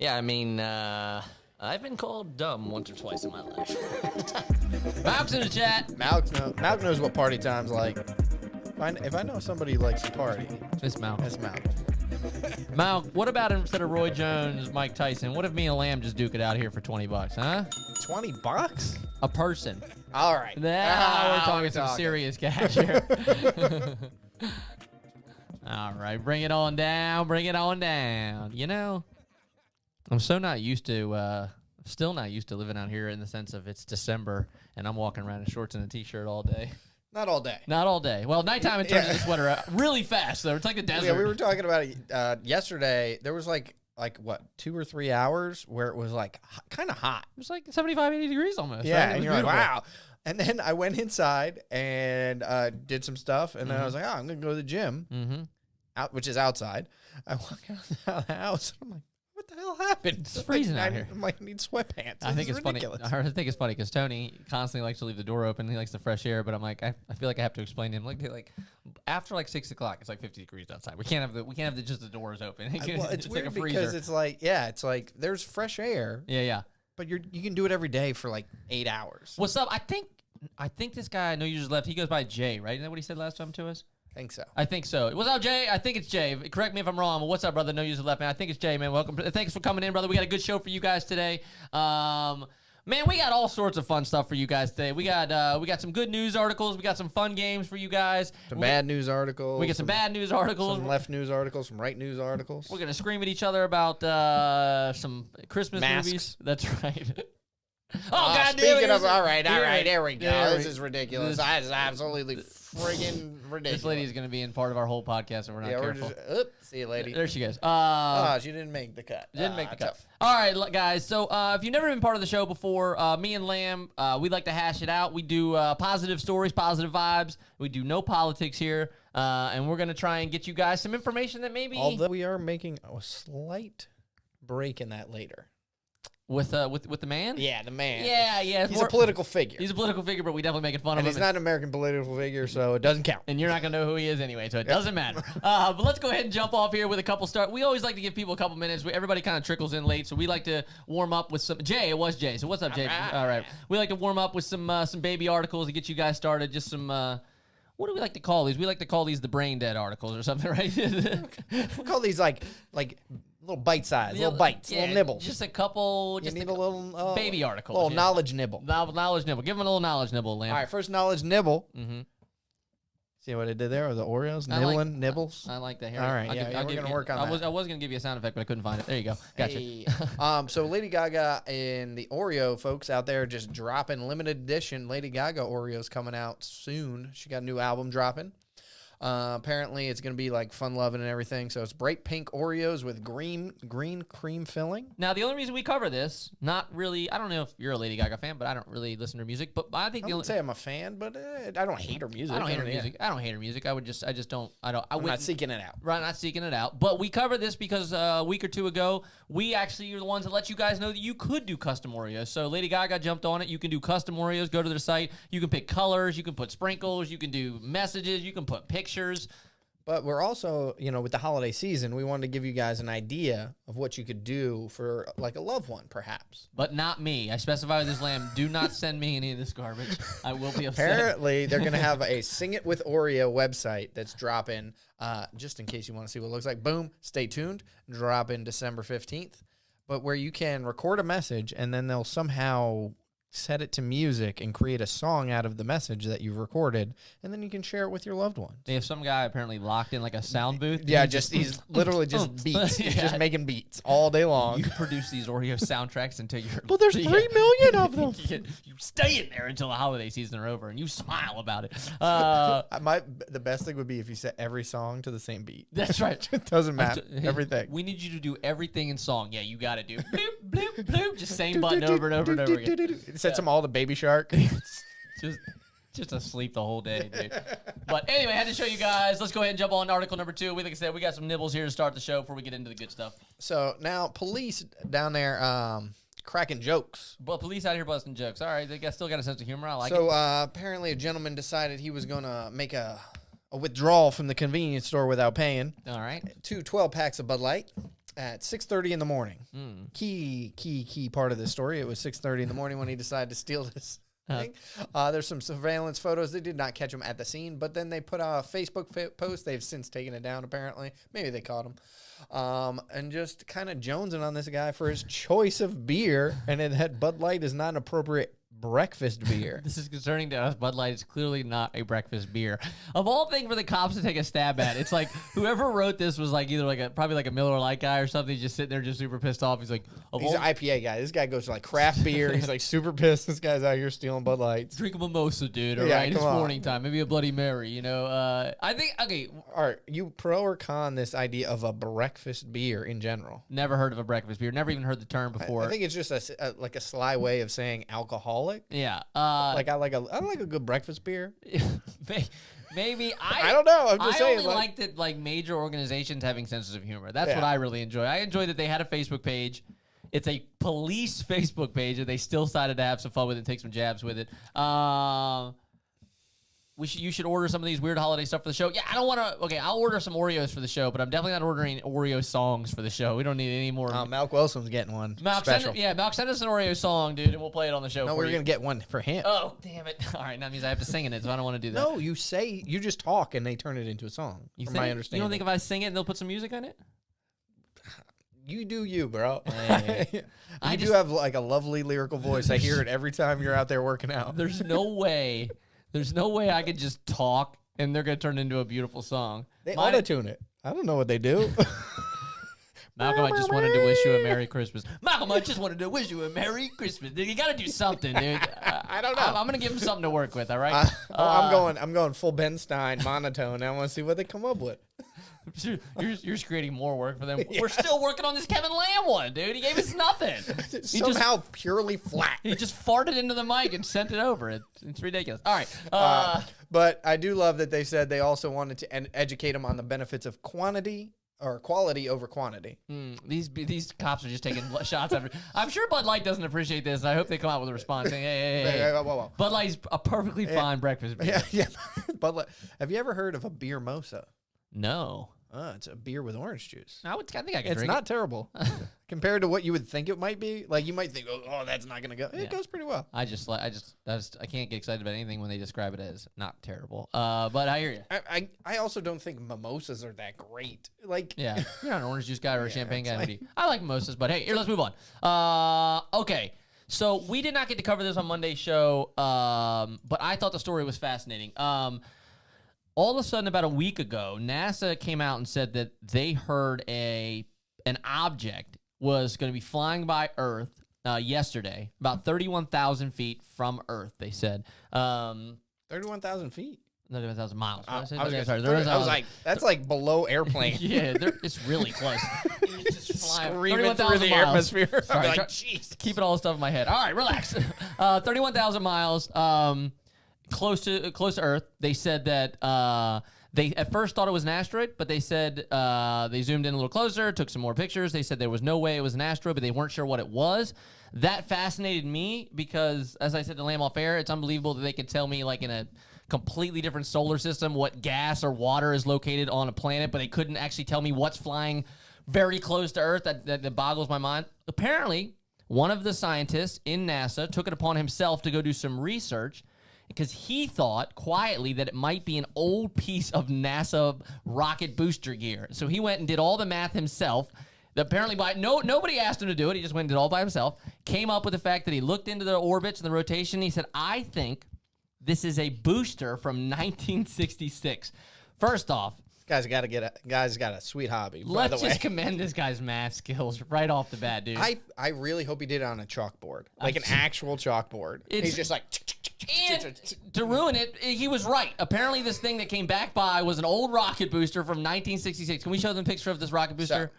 Yeah, I mean, I've been called dumb once or twice in my life. Malk's in the chat. Malk knows what party time's like. If I know somebody likes to party, It's Malk. that's Malk. Malk, what about instead of Roy Jones, Mike Tyson? What if me and Lamb just duke it out here for $20, huh? $20? A person. All right. Now we're talking some serious cash here. All right, bring it on down. Bring it on down. You know, I'm still not used to living out here in the sense of it's December and I'm walking around in shorts and a t-shirt all day. Not all day. Not all day. Well, nighttime it turns into sweater out really fast though. It's like the desert. Yeah, we were talking about it yesterday. There was like what, 2 or 3 hours where it was like kind of hot. It was like 75, 80 degrees almost. Yeah, right? and you're beautiful. like, wow. And then I went inside and did some stuff, and then I was like, I'm gonna go to the gym, which is outside. I walk out of the house, and I'm like, what the hell happened? It's freezing out here. I'm like, I need sweatpants. I think This it's is ridiculous. funny. I think it's funny because Tony constantly likes to leave the door open. He likes the fresh air, but I'm like, I feel like I have to explain to him like after like 6 o'clock, it's like 50 degrees outside. We can't have just the doors open. Well, it's like a weird freezer. because it's like there's fresh air, Yeah. but you can do it every day for like 8 hours. What's up? I think this guy I know you just left. He goes by Jay, right? Isn't that what he said last time to us? I think so. I think so. What's up, Jay? I think it's Jay. Correct me if I'm wrong, but what's up, brother? No user left, man. I think it's Jay, man. Welcome. Thanks for coming in, brother. We got a good show for you guys today. Man, we got all sorts of fun stuff for you guys today. We got some good news articles. We got some fun games for you guys. Some bad news articles. We get some bad news articles. Some left news articles. Some right news articles. We're gonna scream at each other about some Christmas Masks. movies. That's right. Oh, God damn it. Speaking of, all right, there we go. There This is ridiculous. That is absolutely friggin' ridiculous. This lady is going to be in part of our whole podcast if we're not careful. See you, lady. There she goes. She didn't make the cut. Didn't make the cut. Tough. All right, guys. So if you've never been part of the show before, me and Lamb, we like to hash it out. We do positive stories, positive vibes. We do no politics here, and we're going to try and get you guys some information that maybe... Although we are making a slight break in that later. With the man? Yeah, the man. Yeah. He's a political figure. He's a political figure, but we definitely making fun of And him. he's not an American political figure, so it doesn't count. And you're not going to know who he is anyway, so it doesn't matter. But let's go ahead and jump off here with a couple start. We always like to give people a couple minutes. Everybody kind of trickles in late, so we like to warm up with some... Jay, it was Jay. So what's up, Jay? All right. We like to warm up with some baby articles to get you guys started. Just some... what do we like to call these? We like to call these the brain dead articles or something, right? We call these like little bite size, little bites, little nibbles. Just a couple... You need a little... baby articles. Little knowledge nibble. Knowledge nibble. Give them a little knowledge nibble, Lamb. All right, first knowledge nibble. Mm-hmm. See what I did there? Or the Oreos? Nibbles? I like that. Here, all right, we're going to work on that. I was going to give you a sound effect, but I couldn't find it. There you go. Gotcha. Hey. So Lady Gaga and the Oreo folks out there just dropping limited edition Lady Gaga Oreos coming out soon. She got a new album dropping. Apparently, it's going to be like fun loving and everything. So it's bright pink Oreos with green cream filling. Now, the only reason we cover this, not really, I don't know if you're a Lady Gaga fan, but I don't really listen to her music. But I think I wouldn't say I'm a fan, but I don't hate her music. I don't hate her music. I don't hate her music. I just don't. I'm not seeking it out. Right, not seeking it out. But we covered this because a week or two ago, we actually are the ones that let you guys know that you could do custom Oreos. So Lady Gaga jumped on it. You can do custom Oreos. Go to their site. You can pick colors. You can put sprinkles. You can do messages. You can put pictures. But we're also, with the holiday season, we wanted to give you guys an idea of what you could do for like a loved one, perhaps. But not me. I specify with this, Lamb. Do not send me any of this garbage. I will be upset. Apparently, they're going to have a Sing It With Oreo website that's dropping, just in case you want to see what it looks like. Boom, stay tuned. Drop in December 15th. But where you can record a message and then they'll somehow set it to music and create a song out of the message that you've recorded, and then you can share it with your loved ones. They have some guy apparently locked in like a sound booth. Yeah, he's literally just beats. He's just making beats all day long. You produce these Oreo soundtracks until you're... Well, there's 3 million of them. You stay in there until the holiday season are over, and you smile about it. The best thing would be if you set every song to the same beat. That's right. It doesn't matter. Everything. We need you to do everything in song. Yeah, you got to do bloop, bloop, bloop. Just same button over and over and over again. Sets them all to Baby Shark. just asleep the whole day, dude. But anyway, I had to show you guys. Let's go ahead and jump on article number 2. Like I said, we got some nibbles here to start the show before we get into the good stuff. So now police down there cracking jokes. But police out here busting jokes. All right, they still got a sense of humor. I like it. So apparently a gentleman decided he was going to make a withdrawal from the convenience store without paying. All right. 2 12-packs of Bud Light. at 6:30 in the morning. Key part of this story. It was 6:30 in the morning when he decided to steal this thing. There's some surveillance photos. They did not catch him at the scene, but then they put out a Facebook post. They've since taken it down, apparently. Maybe they caught him. And just kind of jonesing on this guy for his choice of beer, and it had Bud Light is not an appropriate breakfast beer. This is concerning to us. Bud Light is clearly not a breakfast beer. Of all things for the cops to take a stab at, it's like whoever wrote this was like either like probably like a Miller Lite guy or something. He's just sitting there just super pissed off. He's like, he's an IPA guy. This guy goes to like craft beer. He's like super pissed. This guy's out here stealing Bud Lights. Drink a mimosa, dude. All Yeah, right, it's come on. morning time. Maybe a Bloody Mary. You know, I think okay. All right, you pro or con this idea of a breakfast beer in general? Never heard of a breakfast beer. Never even heard the term before. I think it's just like a sly way of saying alcoholic. Yeah. Like I like a good breakfast beer. Maybe I don't know. I'm just saying. I only liked it like major organizations having senses of humor. That's what I really enjoy. I enjoy that they had a Facebook page. It's a police Facebook page, and they still decided to have some fun with it and take some jabs with it. You should order some of these weird holiday stuff for the show. Yeah, I don't want to. Okay, I'll order some Oreos for the show, but I'm definitely not ordering Oreo songs for the show. We don't need any more. Malk Wilson's getting one. Malk, special. Malk, send us an Oreo song, dude, and we'll play it on the show. No, we're gonna get one for him. Oh, damn it! All right, that means I have to sing in it, so I don't want to do that. No, you just talk and they turn it into a song. From my understanding, you don't think if I sing it, they'll put some music on it? You do you, bro. Hey. You do have like a lovely lyrical voice. I hear it every time you're out there working out. There's no way I could just talk and they're gonna turn into a beautiful song. They auto-tune it. I don't know what they do. Malcolm, I just wanted to wish you a Merry Christmas. Malcolm, I just wanted to wish you a Merry Christmas. You got to do something, dude. I don't know. I'm gonna give him something to work with. All right. I'm going full Ben Stein monotone. I want to see what they come up with. You're just creating more work for them. Yeah. We're still working on this Kevin Lamb one, dude. He gave us nothing. Somehow purely flat. He just farted into the mic and sent it over. It's ridiculous. All right. But I do love that they said they also wanted to educate them on the benefits of quantity or quality over quantity. These cops are just taking shots at. I'm sure Bud Light doesn't appreciate this, and I hope they come out with a response saying, "Hey, whoa. Bud Light's a perfectly fine breakfast beer." Yeah. Bud Light. Have you ever heard of a beer mosa? No. It's a beer with orange juice. I think I could drink it. It's not terrible compared to what you would think it might be. Like you might think, oh, that's not gonna go. It goes pretty well. I can't get excited about anything when they describe it as not terrible. But I hear you. I also don't think mimosas are that great. Like, yeah, you're not an orange juice guy or a champagne guy. I like mimosas, but hey, here, let's move on. Okay. So we did not get to cover this on Monday's show, but I thought the story was fascinating. All of a sudden, about a week ago, NASA came out and said that they heard an object was going to be flying by Earth yesterday, about 31,000 feet from Earth, they said. 31,000 feet? 31,000 miles. I was like, that's like below airplane. Yeah, it's really close. You just fly screaming through the atmosphere. Sorry, like, jeez. Keeping all the stuff in my head. All right, relax. 31,000 miles. Close to Earth. They said that they at first thought it was an asteroid, but they said they zoomed in a little closer, took some more pictures. They said there was no way it was an asteroid, but they weren't sure what it was. That fascinated me because, as I said to Lamb off air, it's unbelievable that they could tell me like in a completely different solar system what gas or water is located on a planet, but they couldn't actually tell me what's flying very close to Earth. That boggles my mind. Apparently, one of the scientists in NASA took it upon himself to go do some research because he thought quietly that it might be an old piece of NASA rocket booster gear. So he went and did all the math himself. Apparently, nobody asked him to do it. He just went and did it all by himself. Came up with the fact that he looked into the orbits and the rotation. He said, I think this is a booster from 1966. First off, Guy's got a sweet hobby. Let's just commend this guy's math skills right off the bat, dude. I really hope he did it on a chalkboard, like an actual chalkboard. He's just like. And to ruin it, he was right. Apparently, this thing that came back by was an old rocket booster from 1966. Can we show them a picture of this rocket booster?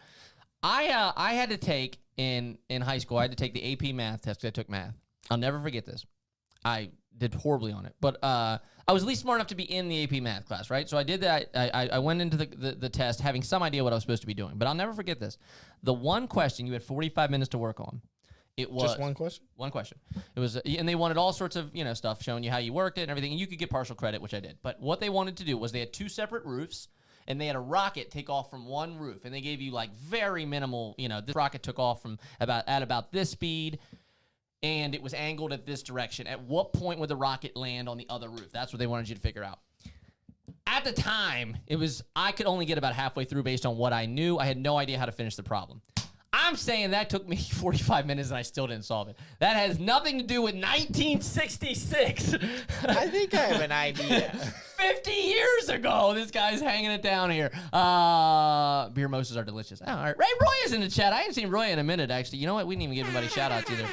I had to take in high school. I had to take the AP math test because I took math. I'll never forget this. I did horribly on it, but I was at least smart enough to be in the AP math class, right? So I did that. I went into the test having some idea what I was supposed to be doing, but I'll never forget this. The one question you had 45 minutes to work on. It was just one question. One question. It was, and they wanted all sorts of stuff showing you how you worked it and everything. And you could get partial credit, which I did. But what they wanted to do was they had two separate roofs, and they had a rocket take off from one roof, and they gave you like very minimal, this rocket took off from about this speed, and it was angled at this direction. At what point would the rocket land on the other roof? That's what they wanted you to figure out. At the time, I could only get about halfway through based on what I knew. I had no idea how to finish the problem. I'm saying that took me 45 minutes and I still didn't solve it. That has nothing to do with 1966. I think I have an idea. 50 years ago, this guy's hanging it down here. Beer mimosas are delicious. Oh, all right. Ray Roy is in the chat. I ain't seen Roy in a minute, actually. You know what? We didn't even give anybody shout-outs either.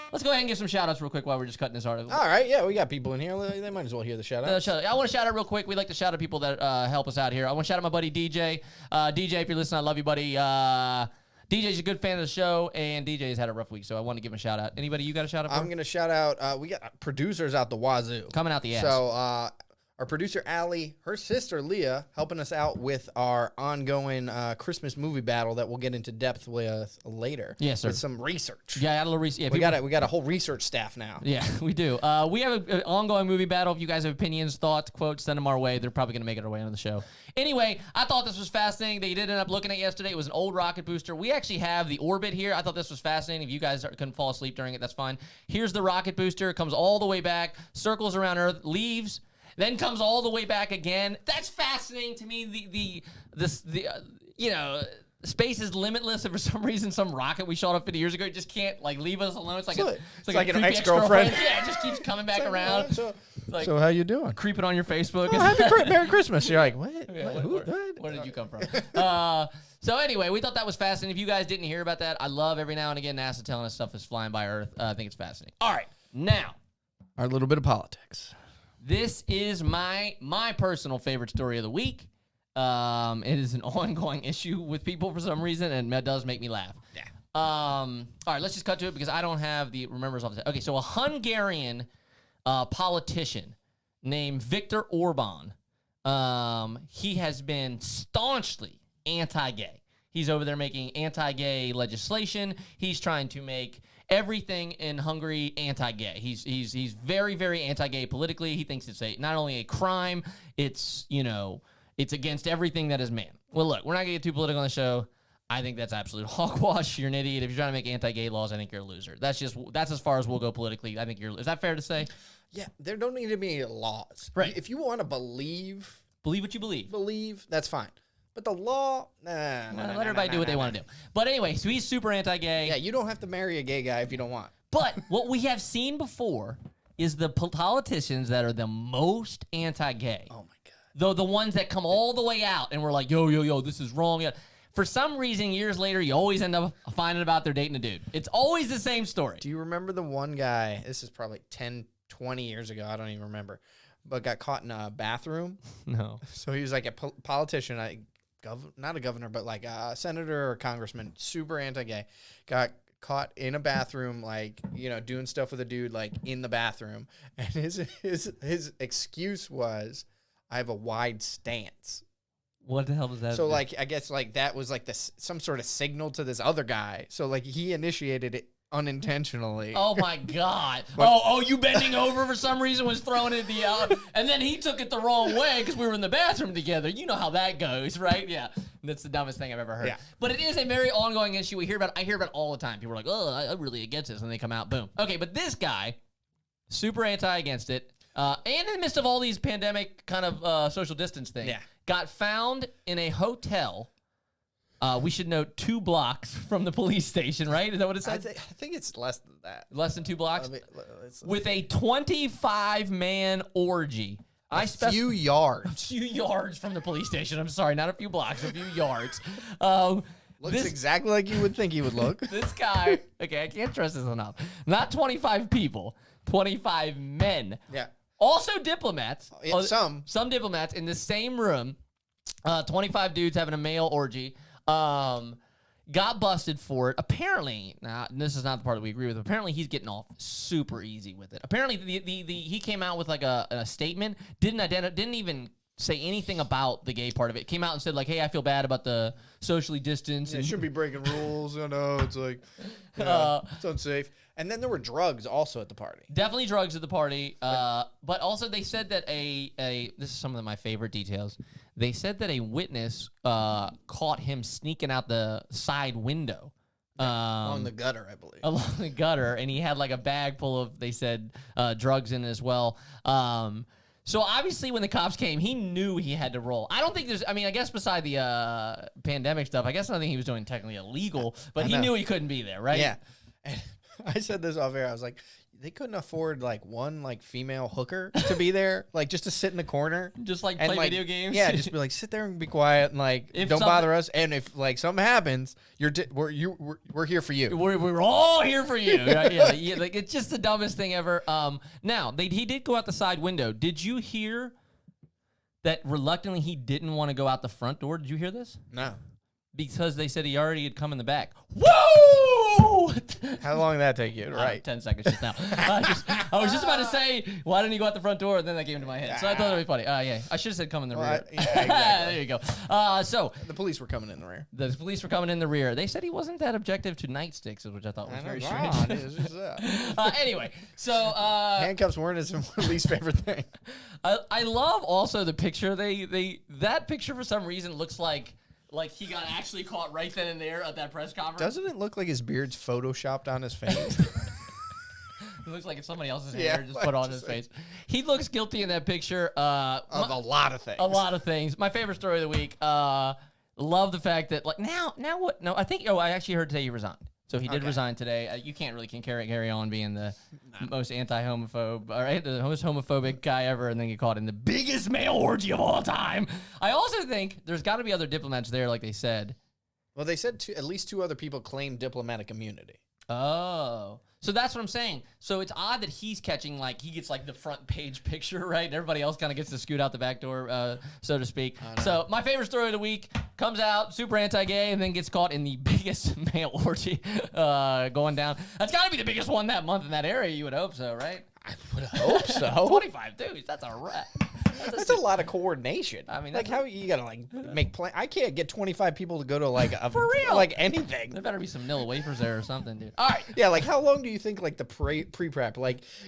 Let's go ahead and give some shout-outs real quick while we're just cutting this article. All right, yeah, we got people in here. They might as well hear the shout-outs. I want to shout out real quick. We like to shout out people that help us out here. I want to shout out my buddy DJ. DJ, if you're listening, I love you, buddy. DJ's a good fan of the show, and DJ's had a rough week, so I want to give him a shout-out. Anybody you got a shout-out for? I'm going to shout out, we got producers out the wazoo. Coming out the ass. So, our producer, Allie, her sister, Leah, helping us out with our ongoing Christmas movie battle that we'll get into depth with later. Yes, sir. With some research. Yeah, I had a little research. Yeah, we got a whole research staff now. Yeah, we do. We have an ongoing movie battle. If you guys have opinions, thoughts, quotes, send them our way. They're probably going to make it our way onto the show. Anyway, I thought this was fascinating. They did end up looking at yesterday. It was an old rocket booster. We actually have the orbit here. I thought this was fascinating. If you guys couldn't fall asleep during it, that's fine. Here's the rocket booster. It comes all the way back, circles around Earth, leaves, then comes all the way back again. That's fascinating to me. Space is limitless, and for some reason, some rocket we shot up 50 years ago just can't leave us alone. It's like an ex-girlfriend. Yeah, it just keeps coming back around. So how you doing? Creeping on your Facebook. Oh, Merry Christmas. You're like, what? Yeah, where did you come from? So anyway, we thought that was fascinating. If you guys didn't hear about that, I love every now and again NASA telling us stuff is flying by Earth. I think it's fascinating. All right, now our little bit of politics. This is my personal favorite story of the week. It is an ongoing issue with people for some reason, and that does make me laugh. Yeah. All right, let's just cut to it because I don't have the remembers off the top. Okay, so a Hungarian politician named Viktor Orban, he has been staunchly anti-gay. He's over there making anti-gay legislation. He's trying to make everything in Hungary anti-gay. He's very, very anti-gay politically. He thinks it's not only a crime, it's against everything that is man. Well, look, we're not gonna get too political on the show. I think that's absolute hogwash. You're an idiot. If you're trying to make anti-gay laws, I think you're a loser. That's as far as we'll go politically. I think is that fair to say? Yeah, there don't need to be laws. Right. If you want to believe what you believe. That's fine. But the law, let everybody do what they want to do. But anyway, so he's super anti-gay. Yeah, you don't have to marry a gay guy if you don't want. But what we have seen before is the politicians that are the most anti-gay. Oh my God. Though the ones that come all the way out and we're like, yo, this is wrong. Yeah. For some reason, years later, you always end up finding out they're dating a dude. It's always the same story. Do you remember the one guy, this is probably 10, 20 years ago, I don't even remember, but got caught in a bathroom? No. So he was like a politician, not a governor, but like a senator or congressman, super anti-gay, got caught in a bathroom, doing stuff with a dude, in the bathroom. And his excuse was, I have a wide stance. What the hell does that So, I guess, that was, some sort of signal to this other guy. So, he initiated it unintentionally. Oh, my God. You bending over for some reason was throwing it and then he took it the wrong way because we were in the bathroom together. You know how that goes, right? Yeah. That's the dumbest thing I've ever heard. Yeah. But it is a very ongoing issue. I hear about it all the time. People are like, I'm really against this. And they come out, boom. Okay, but this guy, super against it. And in the midst of all these pandemic kind of social distance things, got found in a hotel. We should note 2 blocks from the police station, right? Is that what it says? I think it's less than that. Less than 2 blocks? With a 25-man orgy. A few yards. A few yards from the police station. I'm sorry, not a few blocks, a few yards. Looks exactly like you would think he would look. This guy, okay, I can't trust this enough. Not 25 people, 25 men. Yeah. Also diplomats. Some diplomats in the same room. 25 dudes having a male orgy. Got busted for it. Apparently, now this is not the part that we agree with. Apparently, he's getting off super easy with it. Apparently, he came out with a statement. Didn't even say anything about the gay part of it. Came out and said like, "Hey, I feel bad about the socially distanced." They and should be breaking rules. It's like, it's unsafe. And then there were drugs also at the party. Definitely drugs at the party. But also they said that this is some of my favorite details. They said that a witness caught him sneaking out the side window. On the gutter, I believe. Along the gutter, and he had like a bag full of, they said, drugs in it as well. So obviously when the cops came, he knew he had to roll. I don't think I guess beside the pandemic stuff, I guess nothing he was doing technically illegal, but he knew he couldn't be there, right? Yeah. And I said this off air. I was like, they couldn't afford like one like female hooker to be there, like just to sit in the corner, Just like and, play like, video games. Yeah, just be like, sit there and be quiet and like don't bother us. And if like something happens, we're here for you. We're all here for you. Right? Yeah, like it's just the dumbest thing ever. Now he did go out the side window. Did you hear that reluctantly he didn't want to go out the front door? Did you hear this? No. Because they said he already had come in the back. Woo! How long did that take you? Right. 10 seconds just now. I was just about to say, why didn't he go out the front door? And then that came into my head. So I thought it would be funny. Yeah, I should have said come in the rear. Yeah, exactly. There you go. So The police were coming in the rear. the police were coming in the rear. They said he wasn't that objective to nightsticks, which I thought was very strange. Anyway, so handcuffs weren't his least favorite thing. I love also the picture. That picture for some reason looks like he got actually caught right then and there at that press conference. Doesn't it look like his beard's photoshopped on his face? It looks like it's somebody else's hair just put on his face. He looks guilty in that picture. Of a lot of things. A lot of things. My favorite story of the week. Love the fact that now what? No, I think. I actually heard today he resigned. So he did resign today. You can't really carry on being the most anti-homophobe, or the most homophobic guy ever, and then get caught in the biggest male orgy of all time. I also think there's got to be other diplomats there, like they said. Well, they said at least 2 other people claimed diplomatic immunity. Oh. So that's what I'm saying. So it's odd that he's catching, he gets, the front page picture, right? And everybody else kind of gets to scoot out the back door, so to speak. So my favorite story of the week comes out, super anti-gay, and then gets caught in the biggest male orgy going down. That's got to be the biggest one that month in that area. You would hope so, right? I would hope so. 25 dudes. That's a wreck. That's a lot of coordination. I mean, how you gotta make plans? I can't get 25 people to go to a for real anything. There better be some Nilla wafers there or something, dude. All right. Yeah, how long do you think the pre-prep?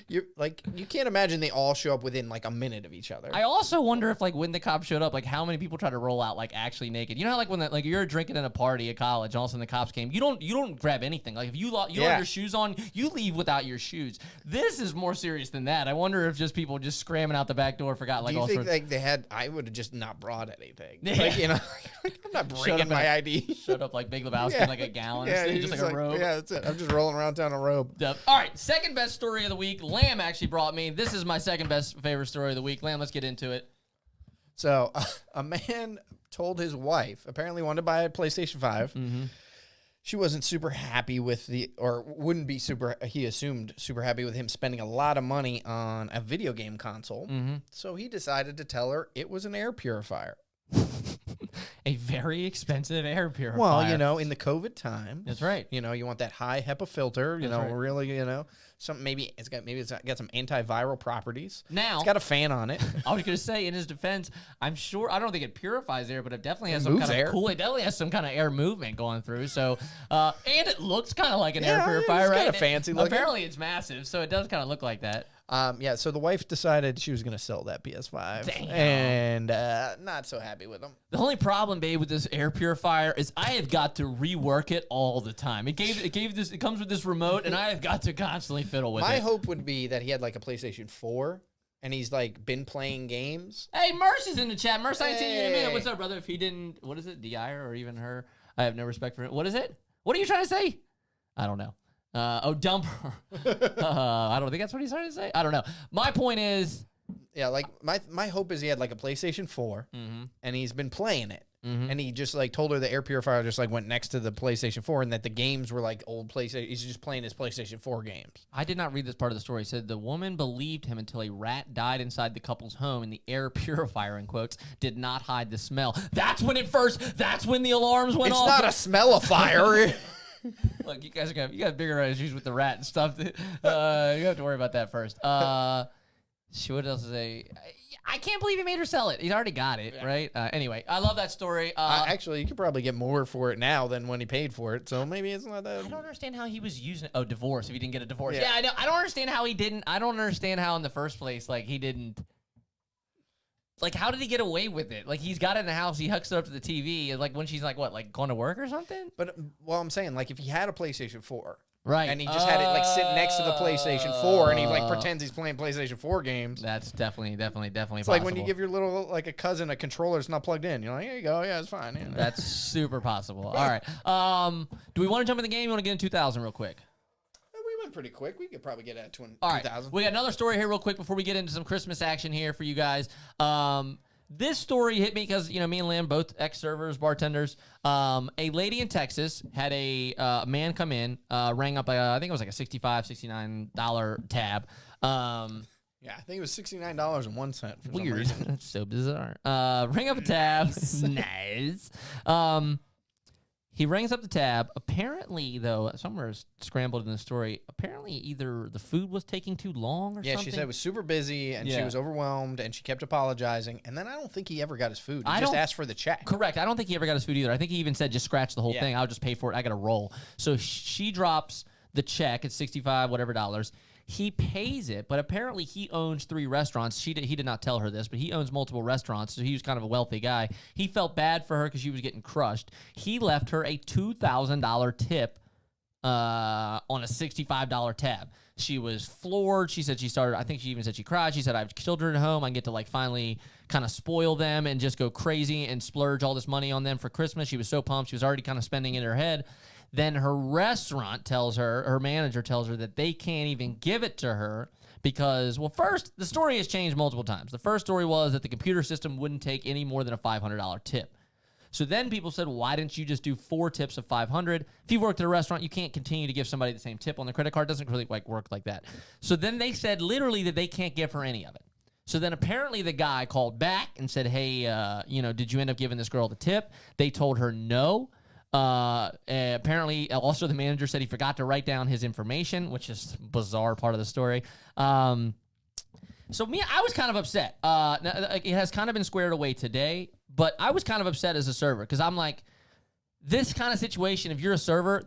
You can't imagine they all show up within a minute of each other. I also wonder if when the cops showed up, how many people try to roll out actually naked. You know how when you're drinking in a party at college, and all of a sudden the cops came. You don't grab anything. If you don't have your shoes on, you leave without your shoes. This is more serious than that. I wonder if just people just scramming out the back door forgot do you all think sorts. They had? I would have just not brought anything. Yeah. I'm not bringing my ID. Showed up like Big Lebowski in a gallon, just a robe. Yeah, that's it. I'm just rolling around town in a robe. All right, second best story of the week. Lamb actually brought me. This is my second best favorite story of the week. Lamb, let's get into it. So a man told his wife, apparently wanted to buy a PlayStation 5. Mm-hmm. She wasn't super happy with wouldn't be he assumed super happy with him spending a lot of money on a video game console. Mm-hmm. So he decided to tell her it was an air purifier. A very expensive air purifier. Well, in the COVID time. That's right. You want that high HEPA filter, really, something maybe it's got some antiviral properties. Now it's got a fan on it. I was going to say, in his defense, I'm sure, I don't think it purifies air, but it definitely has some moves kind of air. cool, it definitely has some kind of air movement going through. So, and it looks kind of like an air purifier, it's right? Kind of fancy looking. Apparently it's massive, so it does kind of look like that. So the wife decided she was going to sell that PS5. Damn. And not so happy with him. The only problem, babe, with this air purifier is I have got to rework it all the time. It comes with this remote, and I have got to constantly fiddle with it. My hope would be that he had a PlayStation 4, and he's been playing games. Hey, Merce is in the chat. Merce, I ain't seen you in a minute. What's up, brother? If he didn't, what is it, DI or even her? I have no respect for it. What is it? What are you trying to say? I don't know. Dump her. I don't think that's what he's trying to say. I don't know. My point is, yeah, my hope is he had a PlayStation 4, and he's been playing it, and he just told her the air purifier just went next to the PlayStation 4, and that the games were old PlayStation. He's just playing his PlayStation 4 games. I did not read this part of the story. It said the woman believed him until a rat died inside the couple's home, and the air purifier, in quotes, did not hide the smell. That's when the alarms went off. It's not a smellifier. Look, you guys got bigger issues with the rat and stuff. You have to worry about that first. What else is I can't believe he made her sell it. He's already got it, right? Anyway, I love that story. Actually, you could probably get more for it now than when he paid for it. So maybe it's not that. I don't understand how he was using it. Oh, divorce. If he didn't get a divorce. Yeah. Yeah, I know. I don't understand how he didn't. I don't understand how in the first place, like, he didn't. Like, how did he get away with it? Like, he's got it in the house. He hooks it up to the TV. And, like, when she's, like, what? Like, going to work or something? But, well, I'm saying, like, if he had a PlayStation 4. Right. And he just had it, like, sitting next to the PlayStation 4, and he, like, pretends he's playing PlayStation 4 games. That's definitely It's possible. like when you give your little, like, a cousin a controller that's not plugged in. You're like, here you go. Yeah, it's fine. Yeah. That's super possible. All right. Do we want to jump in the game? You want to get in 2000 real quick? We went pretty quick. We could probably get at 2000. All right. We got another story here real quick before we get into some Christmas action here for you guys. This story hit me because, you know, me and Lamb, both ex-servers, bartenders. A lady in Texas had a man come in, rang up, I think it was like a $65, $69 tab. Yeah, I think it was $69.01 for Weird. some reason. That's so bizarre. Ring up a tab. Nice. He rings up the tab. Apparently, though, somewhere scrambled in the story, apparently either the food was taking too long or Yeah, something. she said it was super busy, and she was overwhelmed, and she kept apologizing. And then I don't think he ever got his food. He just asked for the check. Correct. I don't think he ever got his food either. I think he even said, just scratch the whole thing. I'll just pay for it. I got to roll. So she drops the check. It's $65 whatever dollars. He pays it, but apparently he owns 3 restaurants. He did not tell her this, but he owns multiple restaurants, so he was kind of a wealthy guy. He felt bad for her because she was getting crushed. He left her a $2,000 tip on a $65 tab. She was floored. She said I think she even said she cried. She said, I have children at home. I get to, like, finally kind of spoil them and just go crazy and splurge all this money on them for Christmas. She was so pumped. She was already kind of spending in her head. Then her restaurant her manager tells her that they can't even give it to her because, well, first, the story has changed multiple times. The first story was that the computer system wouldn't take any more than a $500 tip. So then people said, why didn't you just do 4 tips of $500? If you worked at a restaurant, you can't continue to give somebody the same tip on the credit card. It doesn't really work like that. So then they said literally that they can't give her any of it. So then apparently the guy called back and said, hey, did you end up giving this girl the tip? They told her no. Apparently, also the manager said he forgot to write down his information, which is a bizarre part of the story. So I was kind of upset. It has kind of been squared away today, but I was kind of upset as a server because I'm like, this kind of situation, if you're a server,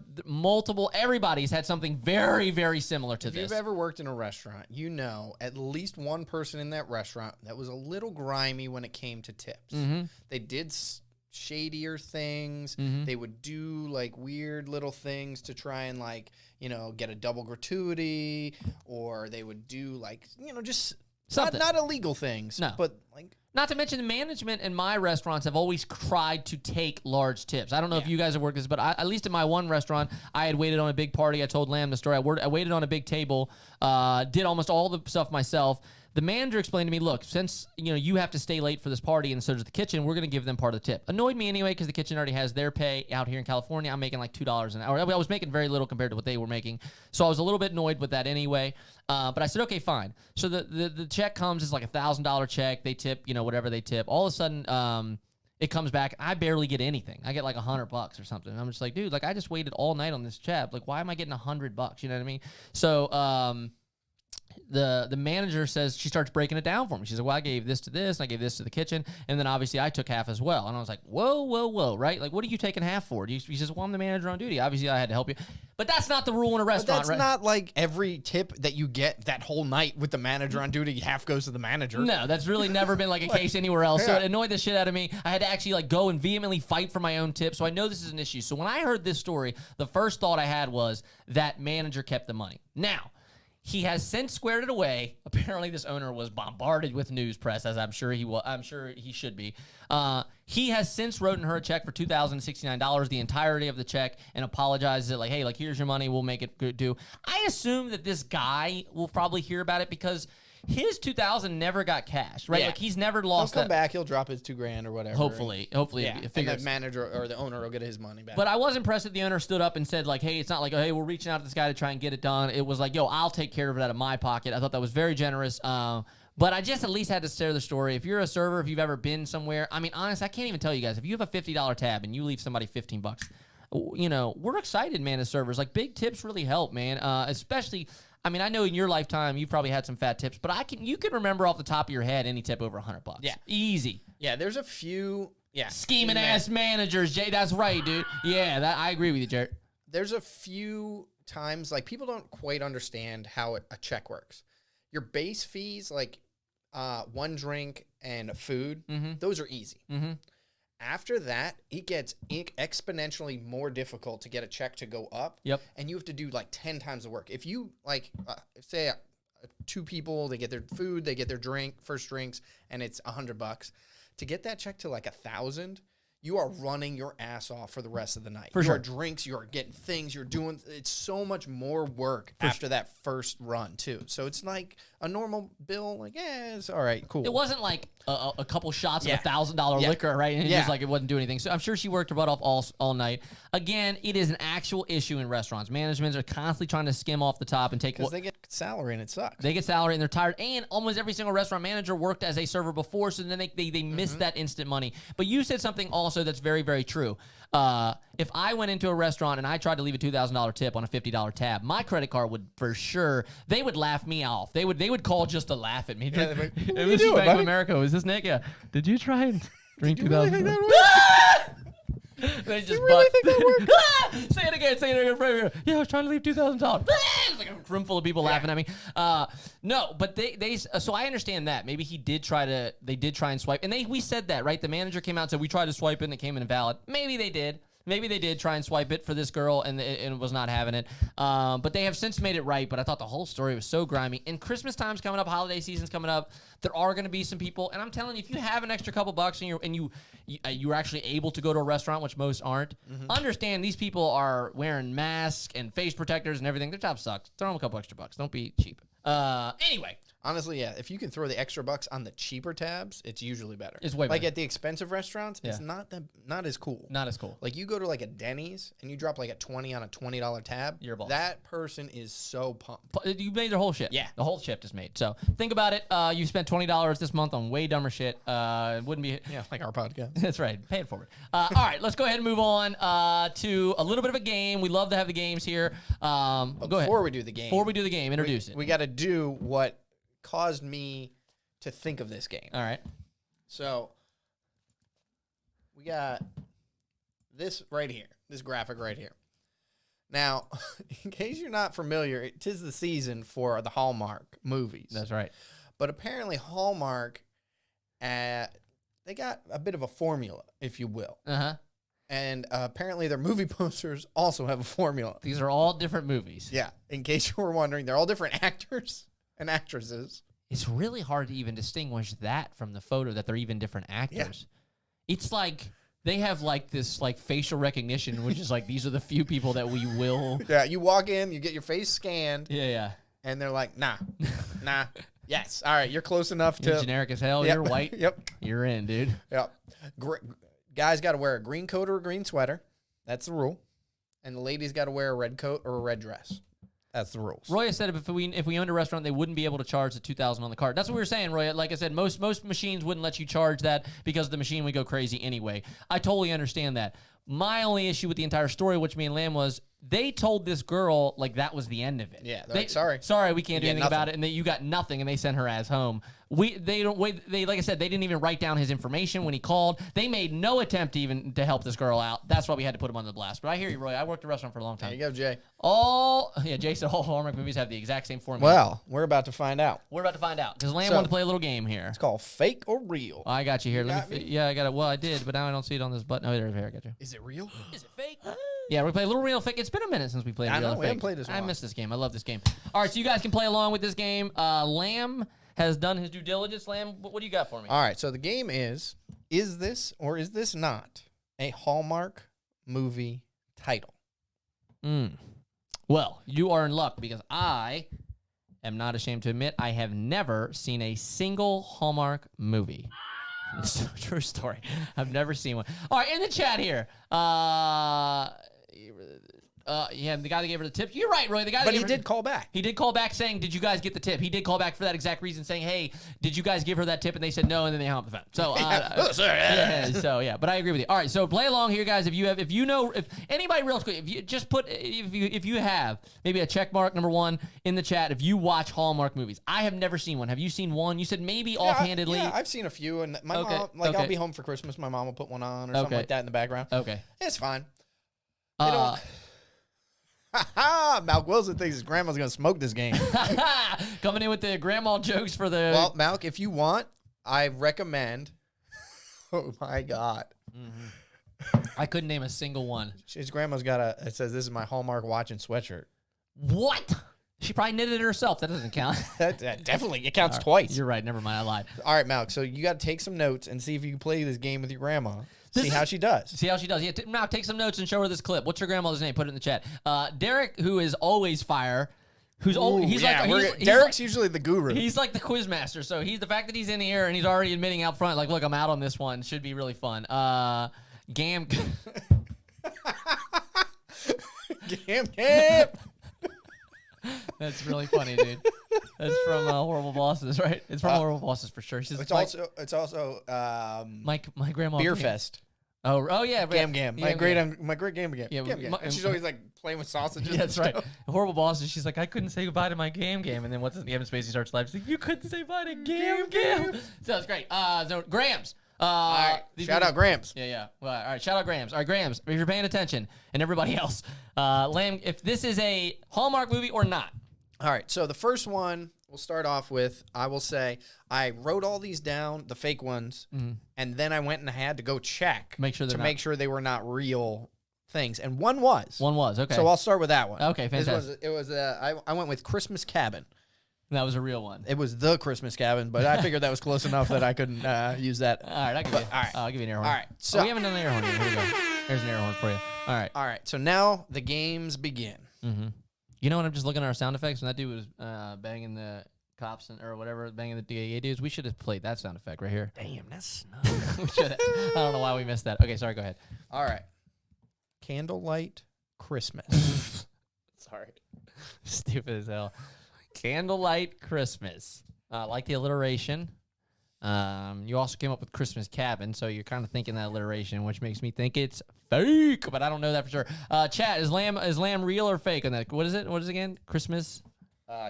everybody's had something very, very similar to this. If you've ever worked in a restaurant, you know at least one person in that restaurant that was a little grimy when it came to tips. Mm-hmm. They did shadier things. Mm-hmm. They would do, like, weird little things to try and, like, get a double gratuity, or they would do, like, just not illegal things. No. But, like, not to mention the management in my restaurants have always tried to take large tips. I don't know if you guys have worked this, but at least in my one restaurant, I had waited on a big party. I told Lamb the story. I waited on a big table, did almost all the stuff myself. The manager explained to me, look, since you have to stay late for this party and so does the kitchen, we're going to give them part of the tip. Annoyed me anyway because the kitchen already has their pay out here in California. I'm making like $2 an hour. I was making very little compared to what they were making. So I was a little bit annoyed with that anyway. But I said, okay, fine. So the check comes, it's like $1,000 check. They tip, whatever they tip. All of a sudden, it comes back. I barely get anything. I get like $100 or something. I'm just like, dude, like I just waited all night on this check. Like, why am I getting $100? You know what I mean? So, the manager says, she starts breaking it down for me. She said, well, I gave this to this, and I gave this to the kitchen, and then obviously I took half as well. And I was like, whoa, right? Like, what are you taking half for? He says, well, I'm the manager on duty. Obviously, I had to help you. But that's not the rule in a restaurant, right? That's not like every tip that you get that whole night with the manager on duty, half goes to the manager. No, that's really never been like a case anywhere else. So it annoyed the shit out of me. I had to actually like go and vehemently fight for my own tip. So I know this is an issue. So when I heard this story, the first thought I had was that manager kept the money. Now, he has since squared it away. Apparently, this owner was bombarded with news press, as I'm sure he will. I'm sure he should be. He has since written her a check for $2,069, the entirety of the check, and apologizes that, like, hey, like, here's your money. We'll make it do. I assume that this guy will probably hear about it because his $2,000 never got cashed, right? Yeah. Like, he's never lost. He'll come back. He'll drop his $2,000 or whatever. Hopefully, yeah. And the manager or the owner will get his money back. But I was impressed that the owner stood up and said, like, hey, it's not like, hey, we're reaching out to this guy to try and get it done. It was like, yo, I'll take care of it out of my pocket. I thought that was very generous. But I just at least had to share the story. If you're a server, if you've ever been somewhere, I mean, honestly, I can't even tell you guys. If you have a $50 tab and you leave somebody $15, we're excited, man, as servers. Like, big tips really help, man. Especially, I mean, I know in your lifetime you've probably had some fat tips, but you can remember off the top of your head any tip over $100. Yeah. Easy. Yeah, there's a few. Yeah, Scheming ass managers, Jay. That's right, dude. Yeah, I agree with you, Jared. There's a few times like people don't quite understand how a check works. Your base fees, like one drink and food, those are easy. After that, it gets exponentially more difficult to get a check to go up. Yep. And you have to do like 10 times the work. If you like, say 2 people, they get their food, they get their first drinks, and it's $100. To get that check to like 1,000, you are running your ass off for the rest of the night. For sure. Your drinks, you're getting things, you're doing. It's so much more work after that first run too. So it's like a normal bill. Like, it's all right, cool. It wasn't like a couple shots of $1,000 liquor, right? And just like it wouldn't do anything. So I'm sure she worked her butt off all night. Again, it is an actual issue in restaurants. Managements are constantly trying to skim off the top and take. Because they get salary and it sucks. They get salary and they're tired. And almost every single restaurant manager worked as a server before, so then they miss that instant money. But you said something also that's very, very true. If I went into a restaurant and I tried to leave a $2,000 tip on a $50 tab, my credit card would for sure, they would laugh me off. They would call just to laugh at me. Yeah, like, what this is Bank of America. Is this Nick? Yeah. Did you try and drink $2,000? They just really think that worked? Say it again. Say it again. Yeah, I was trying to leave $2,000. It's like a room full of people laughing at me. No, but they. So I understand that. Maybe they did try and swipe, and we said that, right? The manager came out and said we tried to swipe it and it came in invalid. Maybe they did. Maybe they did try and swipe it for this girl and it was not having it. But they have since made it right. But I thought the whole story was so grimy. And Christmas time's coming up, holiday season's coming up. There are going to be some people, and I'm telling you, if you have an extra couple bucks and you're actually able to go to a restaurant, which most aren't, understand these people are wearing masks and face protectors and everything. Their job sucks. Throw them a couple extra bucks. Don't be cheap. Anyway. Honestly, yeah. If you can throw the extra bucks on the cheaper tabs, it's usually better. It's way better. Like at the expensive restaurants, it's not as cool. Not as cool. Like you go to like a Denny's and you drop like a 20 on a $20 tab. You're a boss. That person is so pumped. You made their whole shift. Yeah. The whole shift is made. So think about it. You spent $20 this month on way dumber shit. It wouldn't be. Yeah, like our podcast. That's right. Pay it forward. All right, let's go ahead and move on to a little bit of a game. We love to have the games here. Go ahead. Before we do the game. Introduce it. We got to do what caused me to think of this game. All right. So we got this right here, this graphic right here. Now, in case you're not familiar, it is the season for the Hallmark movies. That's right. But apparently Hallmark, they got a bit of a formula, if you will. Uh-huh. And apparently their movie posters also have a formula. These are all different movies. Yeah. In case you were wondering, they're all different actors and actresses. It's really hard to even distinguish that from the photo that they're even different actors. Yeah. It's like they have like this like facial recognition, which is like these are the few people that we will. Yeah, you walk in, you get your face scanned. Yeah. And they're like, nah. Yes. All right, you're close enough to. You're generic as hell. Yep. You're white. Yep. You're in, dude. Yep. Guys got to wear a green coat or a green sweater. That's the rule. And the ladies got to wear a red coat or a red dress. That's the rules. Roya said if we owned a restaurant, they wouldn't be able to charge the $2,000 on the card. That's what we were saying, Roya. Like I said, most machines wouldn't let you charge that because the machine would go crazy anyway. I totally understand that. My only issue with the entire story, which me and Lamb was, they told this girl like that was the end of it. Yeah, they're like, sorry, we can't do anything about it, and that you got nothing, and they sent her ass home. They like I said, they didn't even write down his information when he called. They made no attempt even to help this girl out. That's why we had to put him on the blast. But I hear you, Roy. I worked a restaurant for a long time. There you go, Jay. Jay said all Hallmark movies have the exact same formula. Well, we're about to find out. We're about to find out because Lamb wanted to play a little game here. It's called Fake or Real. I got you here. Yeah, I got it. Well, I did, but now I don't see it on this button. Oh, there's here. I got you. Is it real? Is it fake? Yeah, we play a little real fake. It's been a minute since we played real I know, or we fake. haven't played this one. I miss this game. I love this game. All right, so you guys can play along with this game. Lamb has done his due diligence. Lamb, what do you got for me? All right, so the game is this or is this not a Hallmark movie title? Well, you are in luck because I am not ashamed to admit I have never seen a single Hallmark movie. It's a true story. I've never seen one. All right, in the chat here. Yeah, the guy that gave her the tip. You're right, Roy. The guy. But he did call back. He did call back saying, "Did you guys get the tip?" He did call back for that exact reason, saying, "Hey, did you guys give her that tip?" And they said no, and then they hung up the phone. So, But I agree with you. All right, so play along here, guys. If anybody real quick, if you just put if you have maybe a check mark number 1 in the chat. If you watch Hallmark movies, I have never seen one. Have you seen one? You said maybe offhandedly. Yeah, I've seen a few, and my mom, I'll be home for Christmas. My mom will put one on or something like that in the background. Okay, it's fine. Malk Wilson thinks his grandma's gonna smoke this game. Coming in with the grandma jokes for the. Well, Malk, if you want, I recommend. Oh my God. I couldn't name a single one. His grandma's got it says, "This is my Hallmark watch and sweatshirt." What? She probably knitted it herself. That doesn't count. that definitely, it counts twice. You're right. Never mind. I lied. All right, Malk. So you got to take some notes and see if you can play this game with your grandma. See how she does. Yeah, now take some notes and show her this clip. What's your grandmother's name? Put it in the chat. Derek, who is always fire, Derek's usually the guru. He's like the quiz master. So the fact that he's in here and he's already admitting out front, like, look, I'm out on this one, should be really fun. Gam. Gam. That's really funny, dude. That's from Horrible Bosses, right? It's from Horrible Bosses for sure. It's also my grandma Beer Fest. Oh yeah, Gam. My great Gam. Yeah, and she's always like playing with sausages. Yeah, that's right. Horrible Bosses. She's like, I couldn't say goodbye to my Gam, and then Kevin Spacey starts laughing. She's like, you couldn't say bye to Gam. So it's great. So Grams. All right. Shout out Grams. Yeah. Well, all right. Shout out Grams. All right, Grams. If you're paying attention, and everybody else, Lamb, if this is a Hallmark movie or not. All right. So the first one we'll start off with, I will say, I wrote all these down, the fake ones, and then I went and had to go check make sure they were not real things, and one was. Okay. So I'll start with that one. Okay, fantastic. I went with Christmas Cabin. That was a real one. It was the Christmas Cabin, but I figured that was close enough that I couldn't use that. All right, I'll give you an air horn. All right, so we haven't done an air horn yet. Here we go. There's an air horn for you. All right. So now the games begin. You know what? I'm just looking at our sound effects, and that dude was banging the cops or whatever, banging the DAA dudes. We should have played that sound effect right here. Damn, that's We should. I don't know why we missed that. Okay, sorry. Go ahead. All right. Candlelight Christmas. Sorry. Stupid as hell. Candlelight Christmas. Like the alliteration. You also came up with Christmas Cabin, so you're kind of thinking that alliteration, which makes me think it's fake, but I don't know that for sure. Chat, is lamb real or fake on that? What is it? What is it again? Christmas?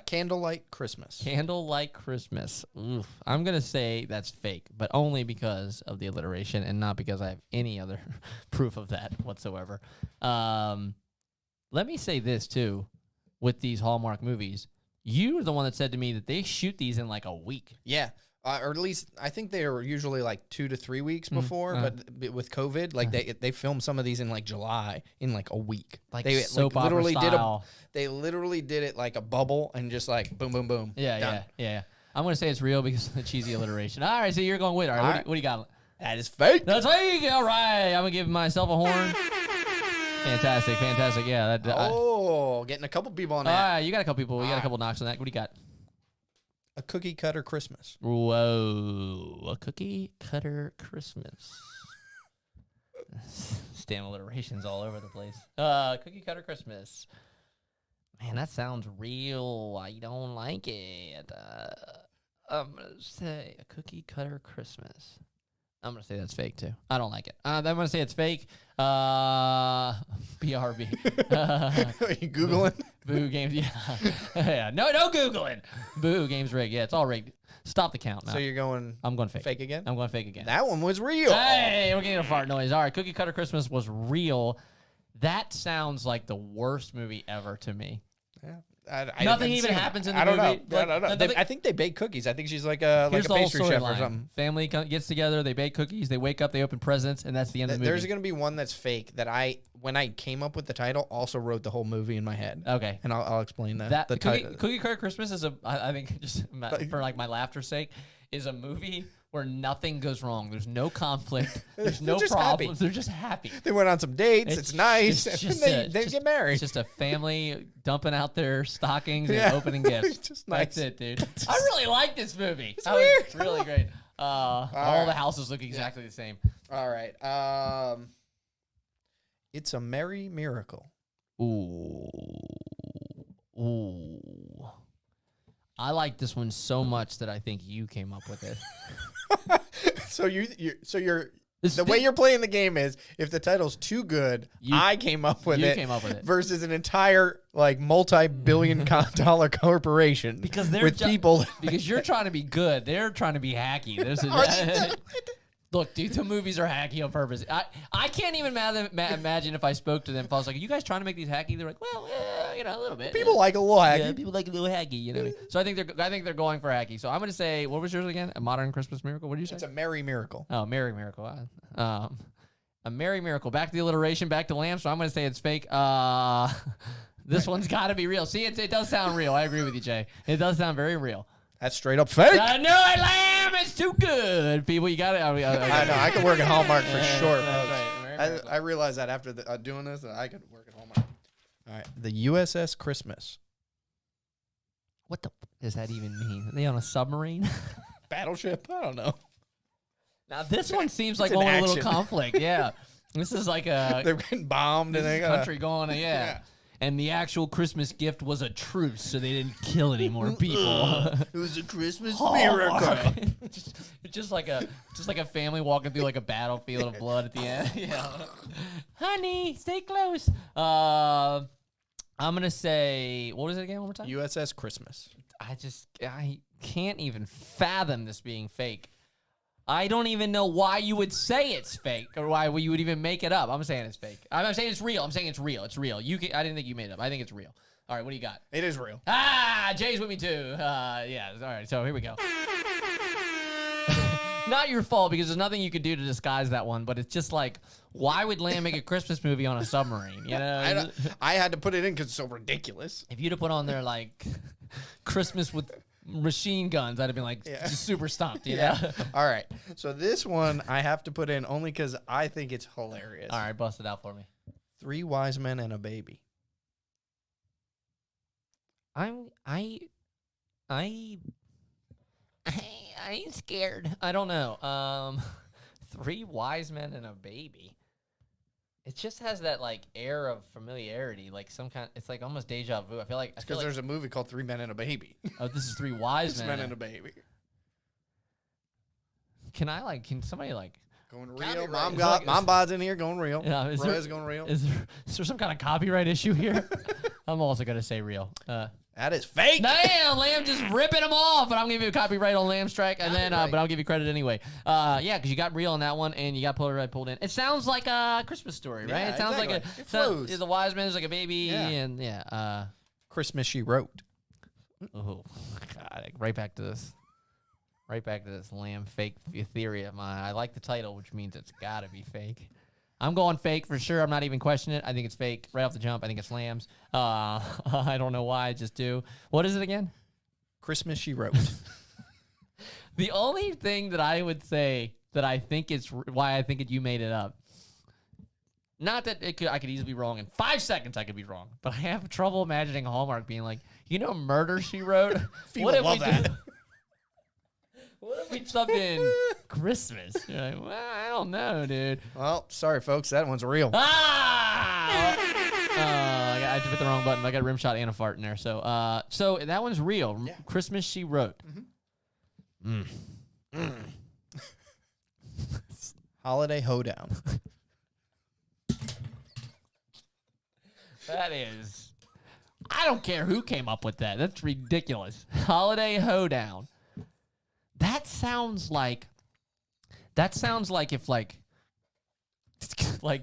Candlelight Christmas. Candlelight Christmas. Oof. I'm going to say that's fake, but only because of the alliteration and not because I have any other proof of that whatsoever. Let me say this, too, with these Hallmark movies. You were the one that said to me that they shoot these in like a week. Yeah. Or at least I think they were usually like 2 to 3 weeks before, but with COVID, like they filmed some of these in like July in like a week. Like they soap like, literally opera style. They literally did it like a bubble and just like boom, boom, boom. Yeah. I'm gonna say it's real because of the cheesy alliteration. All right, so you're going with it. All right, what do you got? That is fake. That's fake. All right, I'm gonna give myself a horn. Fantastic. Yeah. Getting a couple people on that. You got a couple people. We got a couple knocks on that. What do you got? A cookie cutter Christmas. Whoa. A cookie cutter Christmas. Damn alliterations all over the place. Cookie cutter Christmas. Man, that sounds real. I don't like it. I'm going to say a cookie cutter Christmas. I'm going to say that's fake, too. I don't like it. I'm going to say it's fake. BRB. Are you Googling? Boo games. Yeah. No Googling. Boo games rigged. Yeah, it's all rigged. Stop the count now. So you're going... I'm going fake. Fake again? I'm going fake again. That one was real. Hey, we're getting a fart noise. All right, Cookie Cutter Christmas was real. That sounds like the worst movie ever to me. Yeah. Nothing even happens in the movie. I don't know. I think they bake cookies. I think she's like a pastry chef or something. Family gets together, they bake cookies, they wake up, they open presents, and that's the end of the movie. There's going to be one that's fake that when I came up with the title, also wrote the whole movie in my head. Okay. And I'll explain that. Cookie Cutter Christmas is I think just for like my laughter's sake, is a movie where nothing goes wrong. There's no conflict. There's no problems. They're just happy. They went on some dates. It's nice. And they get married. It's just a family dumping out their stockings and opening gifts. It's just nice. That's it, dude. I really like this movie. It's weird. It's really great. All the houses look exactly the same. All right. It's a Merry Miracle. Ooh. Ooh. I like this one so much that I think you came up with it. The way you're playing the game is if the title's too good, I came up with it. You came up with it. Versus an entire like multi-billion-dollar corporation because they're with people. Because you're trying to be good, they're trying to be hacky. Look, dude, the movies are hacky on purpose. I can't even imagine if I spoke to them. If I was like, "Are you guys trying to make these hacky?" They're like, "Well, a little bit." People like a little hacky. Yeah, people like a little hacky. You know what I mean? So I think they're going for hacky. So I'm gonna say, what was yours again? A modern Christmas miracle. What did you say? It's a merry miracle. Oh, merry miracle. A merry miracle. Back to the alliteration. Back to lamb. So I'm gonna say it's fake. This one's got to be real. See, it does sound real. I agree with you, Jay. It does sound very real. That's straight up fake. I know it, lamb. It's too good, people. You got it. I know. I could work at Hallmark for sure. Right. I realized that after doing this, that I could work at Hallmark. All right. The USS Christmas. What the does that even mean? Are they on a submarine? Battleship? I don't know. Now, this one seems like one with a little conflict. Yeah. This is like they're getting bombed and they got country going. Yeah. And the actual Christmas gift was a truce, so they didn't kill any more people. It was a Christmas miracle. just like a family walking through like a battlefield of blood at the end. Yeah. Honey, stay close. I'm gonna say, what was it again? One more time. USS Christmas. I can't even fathom this being fake. I don't even know why you would say it's fake or why you would even make it up. I'm saying it's fake. I'm saying it's real. I'm saying it's real. It's real. I didn't think you made it up. I think it's real. All right, what do you got? It is real. Jay's with me too. Yeah. All right, so here we go. Not your fault because there's nothing you could do to disguise that one, but it's just like, why would Lamb make a Christmas movie on a submarine? You know, I had to put it in because it's so ridiculous. If you'd have put on there like Christmas with machine guns, I'd have been like just super stumped. You know? All right. So this one I have to put in only because I think it's hilarious. All right, bust it out for me. 3 wise men and a baby. I ain't scared. I don't know. 3 wise men and a baby. It just has that like air of familiarity, like some kind. It's like almost deja vu. I feel like because there's a movie called 3 Men and a Baby. Oh, this is 3 wise men and a baby. Can somebody like going real? Mom bod's in here going real. Yeah, is going real. Is there some kind of copyright issue here? I'm also gonna say real. That is fake. Damn, Lamb just ripping them off, but I'm gonna give you a copyright on Lamb Strike, and then but I'll give you credit anyway. Yeah, because you got real on that one, and you got Polaroid pulled in. It sounds like a Christmas story, right? Yeah, it sounds exactly. like It flows. The wise man is like a baby, and Christmas She Wrote. Oh God, right back to this Lamb fake theory of mine. I like the title, which means it's gotta be fake. I'm going fake for sure. I'm not even questioning it. I think it's fake right off the jump. I think it's Lamb's. I don't know why. I just do. What is it again? Christmas She Wrote. The only thing that I would say that I think it's why I think you made it up. Not that I could easily be wrong. In 5 seconds, I could be wrong. But I have trouble imagining Hallmark being like, Murder, She Wrote? What if we that. What if we subbed in Christmas? You're like, well, I don't know, dude. Well, sorry, folks. That one's real. I put the wrong button. I got a rim shot and a fart in there. So that one's real. Yeah. Christmas She Wrote. Holiday Hoedown. That is... I don't care who came up with that. That's ridiculous. Holiday Hoedown. That sounds like if like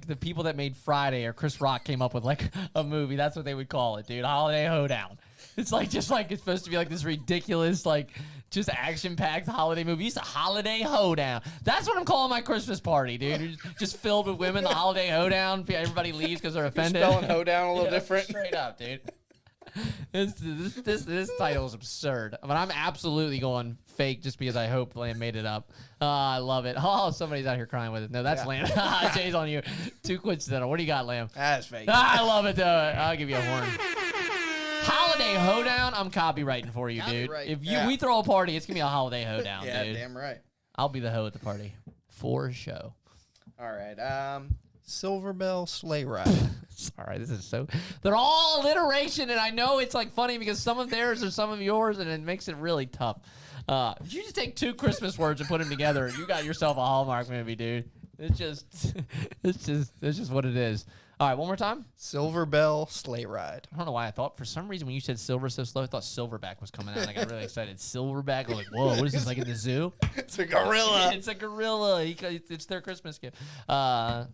the people that made Friday or Chris Rock came up with like a movie. That's what they would call it, dude. Holiday Hoedown. It's like it's supposed to be like this ridiculous like just action-packed holiday movie. It's a Holiday Hoedown. That's what I'm calling my Christmas party, dude. Just filled with women. The Holiday Hoedown. Everybody leaves because they're offended. You're spelling hoedown a little different. Straight up, dude. This title is absurd, but I'm absolutely going fake just because I hope Lamb made it up. I love it. Oh, somebody's out here crying with it. No, that's Lamb. Jay's on you. 2 coincidental. What do you got, Lamb? That's fake. I love it, though. I'll give you a horn. Holiday Hoedown, I'm copywriting for you, dude. If we throw a party, it's going to be a Holiday Hoedown, dude. Damn right. I'll be the hoe at the party. For show. All right. Silver Bell Sleigh Ride. Sorry, this is so. They're all alliteration, and I know it's like funny because some of theirs are some of yours, and it makes it really tough. You just take 2 Christmas words and put them together, and you got yourself a Hallmark movie, dude. It's just what it is. All right, one more time. Silver Bell Sleigh Ride. I don't know why I thought for some reason when you said silver so slow, I thought Silverback was coming out. And I got really excited. Silverback. I was like, whoa, what is this, like in the zoo? It's a gorilla. It's a gorilla. It's their Christmas gift. I'm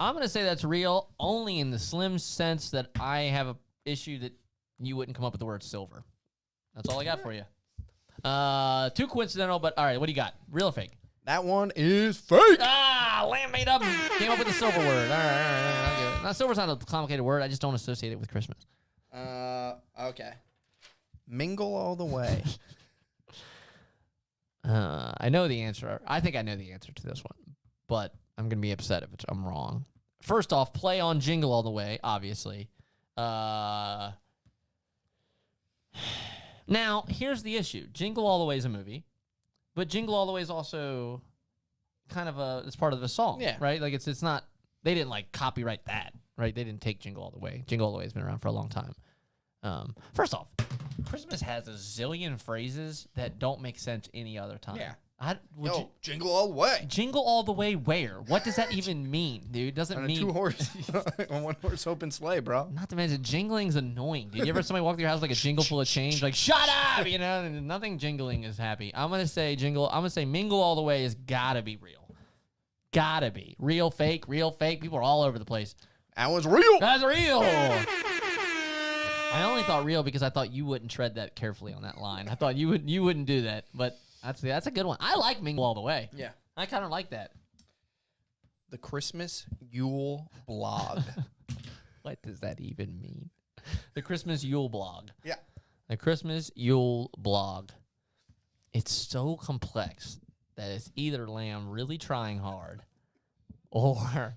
going to say that's real only in the slim sense that I have a issue that you wouldn't come up with the word silver. That's all I got for you. Too coincidental, but all right, what do you got? Real or fake? That one is fake. Lamb made up. Came up with a silver word. All right. Now, silver's not a complicated word. I just don't associate it with Christmas. Okay. Mingle all the way. I know the answer. I think I know the answer to this one, but I'm going to be upset if I'm wrong. First off, play on Jingle All the Way, obviously. Now, here's the issue. Jingle All the Way is a movie, but Jingle All the Way is also kind of it's part of the song, right? Like it's not, they didn't like copyright that, right? They didn't take Jingle All the Way. Jingle All the Way has been around for a long time. First off, Christmas has a zillion phrases that don't make sense any other time. Yeah. Jingle all the way. Jingle all the way where? What does that even mean, dude? Doesn't mean on 1 horse open sleigh, bro. Not to mention jingling's annoying. Did you ever somebody walk through your house like a jingle full of change? Like, shut up! You know, and nothing jingling is happy. I'm gonna say mingle all the way has gotta be real. Gotta be. Real, fake, real, fake. People are all over the place. That one's real. That's real. I only thought real because I thought you wouldn't tread that carefully on that line. I thought you wouldn't do that, but that's a good one. I like mingle all the way. Yeah. I kind of like that. The Christmas Yule blog. What does that even mean? The Christmas Yule blog. Yeah. The Christmas Yule blog. It's so complex that it's either Lamb really trying hard or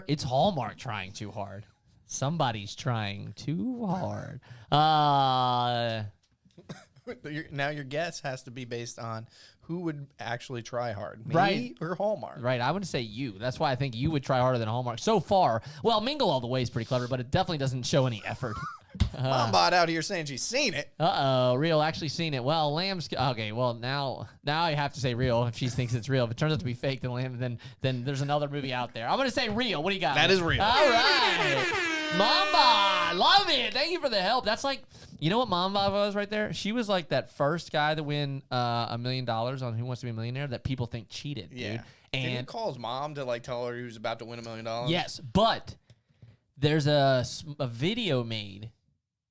it's Hallmark trying too hard. Somebody's trying too hard. Now your guess has to be based on who would actually try hard, me Right. or Hallmark. Right, I would say you. That's why I think you would try harder than Hallmark. So far, well, Mingle All the Way is pretty clever, but it definitely doesn't show any effort. Mom out here saying she's seen it. Real actually seen it. Well, Lamb's okay. Well, now I have to say real if she thinks it's real. If it turns out to be fake, then Lamb, then there's another movie out there. I'm gonna say real. What do you got? That is real. All right, Mamba, love it. Thank you for the help. That's like, you know what Mamba was right there? She was like that first guy to win $1 million on Who Wants to Be a Millionaire that people think cheated. Yeah. Dude. And he And calls mom to like tell her he was about to win $1 million. yes, but there's a video made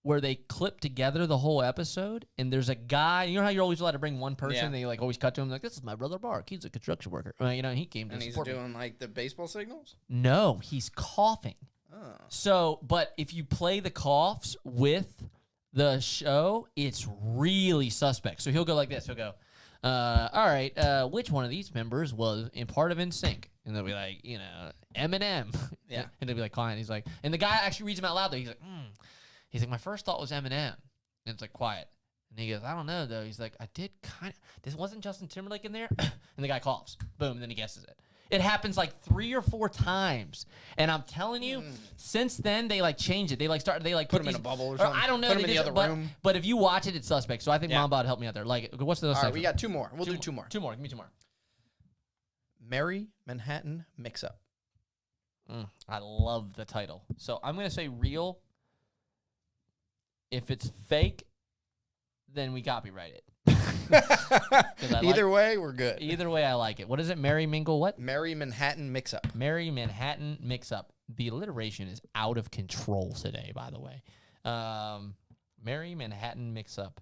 where they clip together the whole episode, and there's a guy. You know how you're always allowed to bring one person? Yeah. They like always cut to him like, "This is my brother Mark. He's a construction worker." You know, he came to And he's support me. doing like the baseball signals. No, he's coughing. Oh. So, but if you play the coughs with the show, it's really suspect. So he'll go like this. He'll go, all right, which one of these members was in part of NSYNC? And they'll be like, you know, Eminem. Yeah. And they'll be like, quiet. He's like, and the guy actually reads him out loud though. He's like, He's like, my first thought was Eminem. And it's like, quiet. And he goes, I don't know, though. He's like, I did kind of. This wasn't Justin Timberlake in there? And the guy coughs. Boom. And then he guesses it. It happens like 3 or 4 times. And I'm telling you, since then, they like change it. They like put Put him in a bubble or something. I don't know. Put him they in the did other it, room. But if you watch it, it's suspect. So I think Yeah. Mamba would help me out there. Like, what's the All second? right, we got 2 more. We'll do 2 more. 2 more. Give me 2 more. Merry Manhattan Mix-Up. I love the title. So I'm going to say real. If it's fake, then we copyright it. Either way, we're good. Either way, I like it. What is it? Merry Mingle what? Merry Manhattan Mix-Up. Merry Manhattan Mix-Up. The alliteration is out of control today, by the way. Merry Manhattan Mix-Up.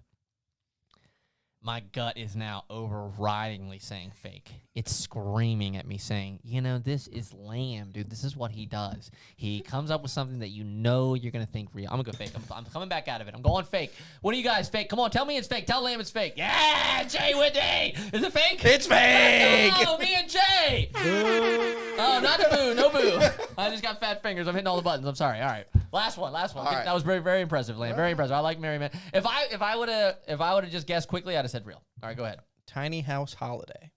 My gut is now overridingly saying fake. It's screaming at me saying, you know, this is Lamb, dude. This is what he does. He comes up with something that you know you're going to think real. I'm going to go fake. I'm coming back out of it. I'm going fake. What do you guys fake? Come on, tell me it's fake. Tell Lamb it's fake. Yeah, Jay with me. Is it fake? It's fake. Oh, me and Jay. Oh, not the boo. No boo. I just got fat fingers. I'm hitting all the buttons. I'm sorry. All right. Last one. All right. That was very, very impressive, Lamb. Very impressive. I like Merry Man. If I would have just guessed quickly, I'd have said real. All right, go ahead. Tiny House Holiday.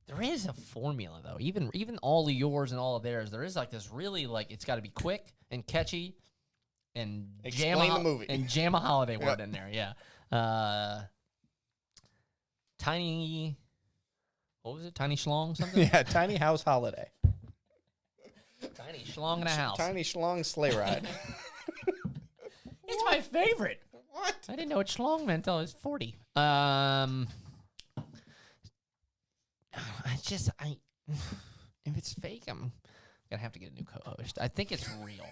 There is a formula though. Even all of yours and all of theirs, there is like this really like it's got to be quick and catchy, and Explain the movie and jam a holiday word in there. Yeah. Tiny. What was it? Tiny schlong something? Yeah, tiny house holiday. Tiny schlong in a house. Tiny schlong sleigh ride. It's my favorite. What? I didn't know what schlong meant until I was 40. If it's fake, I'm gonna have to get a new co-host. I think it's real.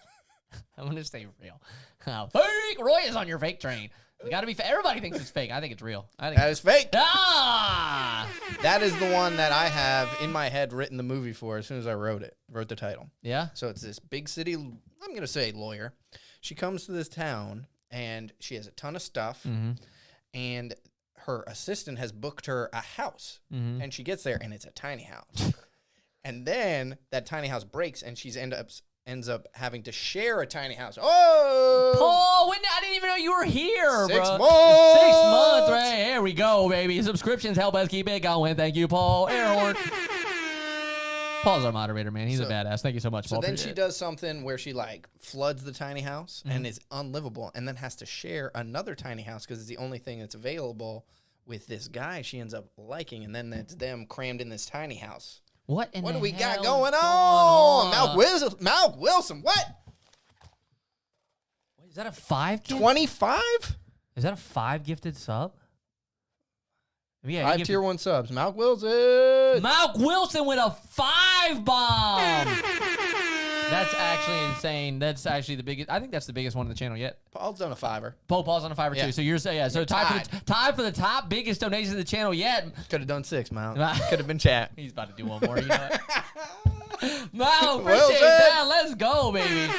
I'm gonna stay real. Fake! Roy is on your fake train. It gotta be. Everybody thinks it's fake. I think it's real. That is fake. Ah! That is the one that I have in my head written the movie for as soon as I wrote the title. Yeah. So it's this big city, I'm going to say lawyer. She comes to this town and she has a ton of stuff. And her assistant has booked her a house. And she gets there and it's a tiny house. And then that tiny house breaks and she ends up having to share a tiny house. Oh! Paul, I didn't even know you were here, 6 bro. months! 6 months, right? Here we go, baby. Subscriptions help us keep it going. Thank you, Paul. Air horn. Paul's our moderator, man. He's a badass. Thank you so much, Paul. So then she does something where she like floods the tiny house and is unlivable and then has to share another tiny house because it's the only thing that's available with this guy she ends up liking. And then it's them crammed in this tiny house. What do we got going on? Malk Wilson, what? Wait, is that a 5 gift? 25? Is that a 5 gifted sub? Yeah, 5 tier 1 subs. Malk Wilson. Malk Wilson with a 5 bomb. That's actually insane. That's actually the biggest. I think that's the biggest one on the channel yet. Paul's done a 5er. Paul's on a 5er too. So you're saying, yeah. So tied for the top biggest donation of the channel yet. Could have done 6, Malk. Could have been chat. He's about to do one more. You know what? Malk, appreciate that. Let's go, baby.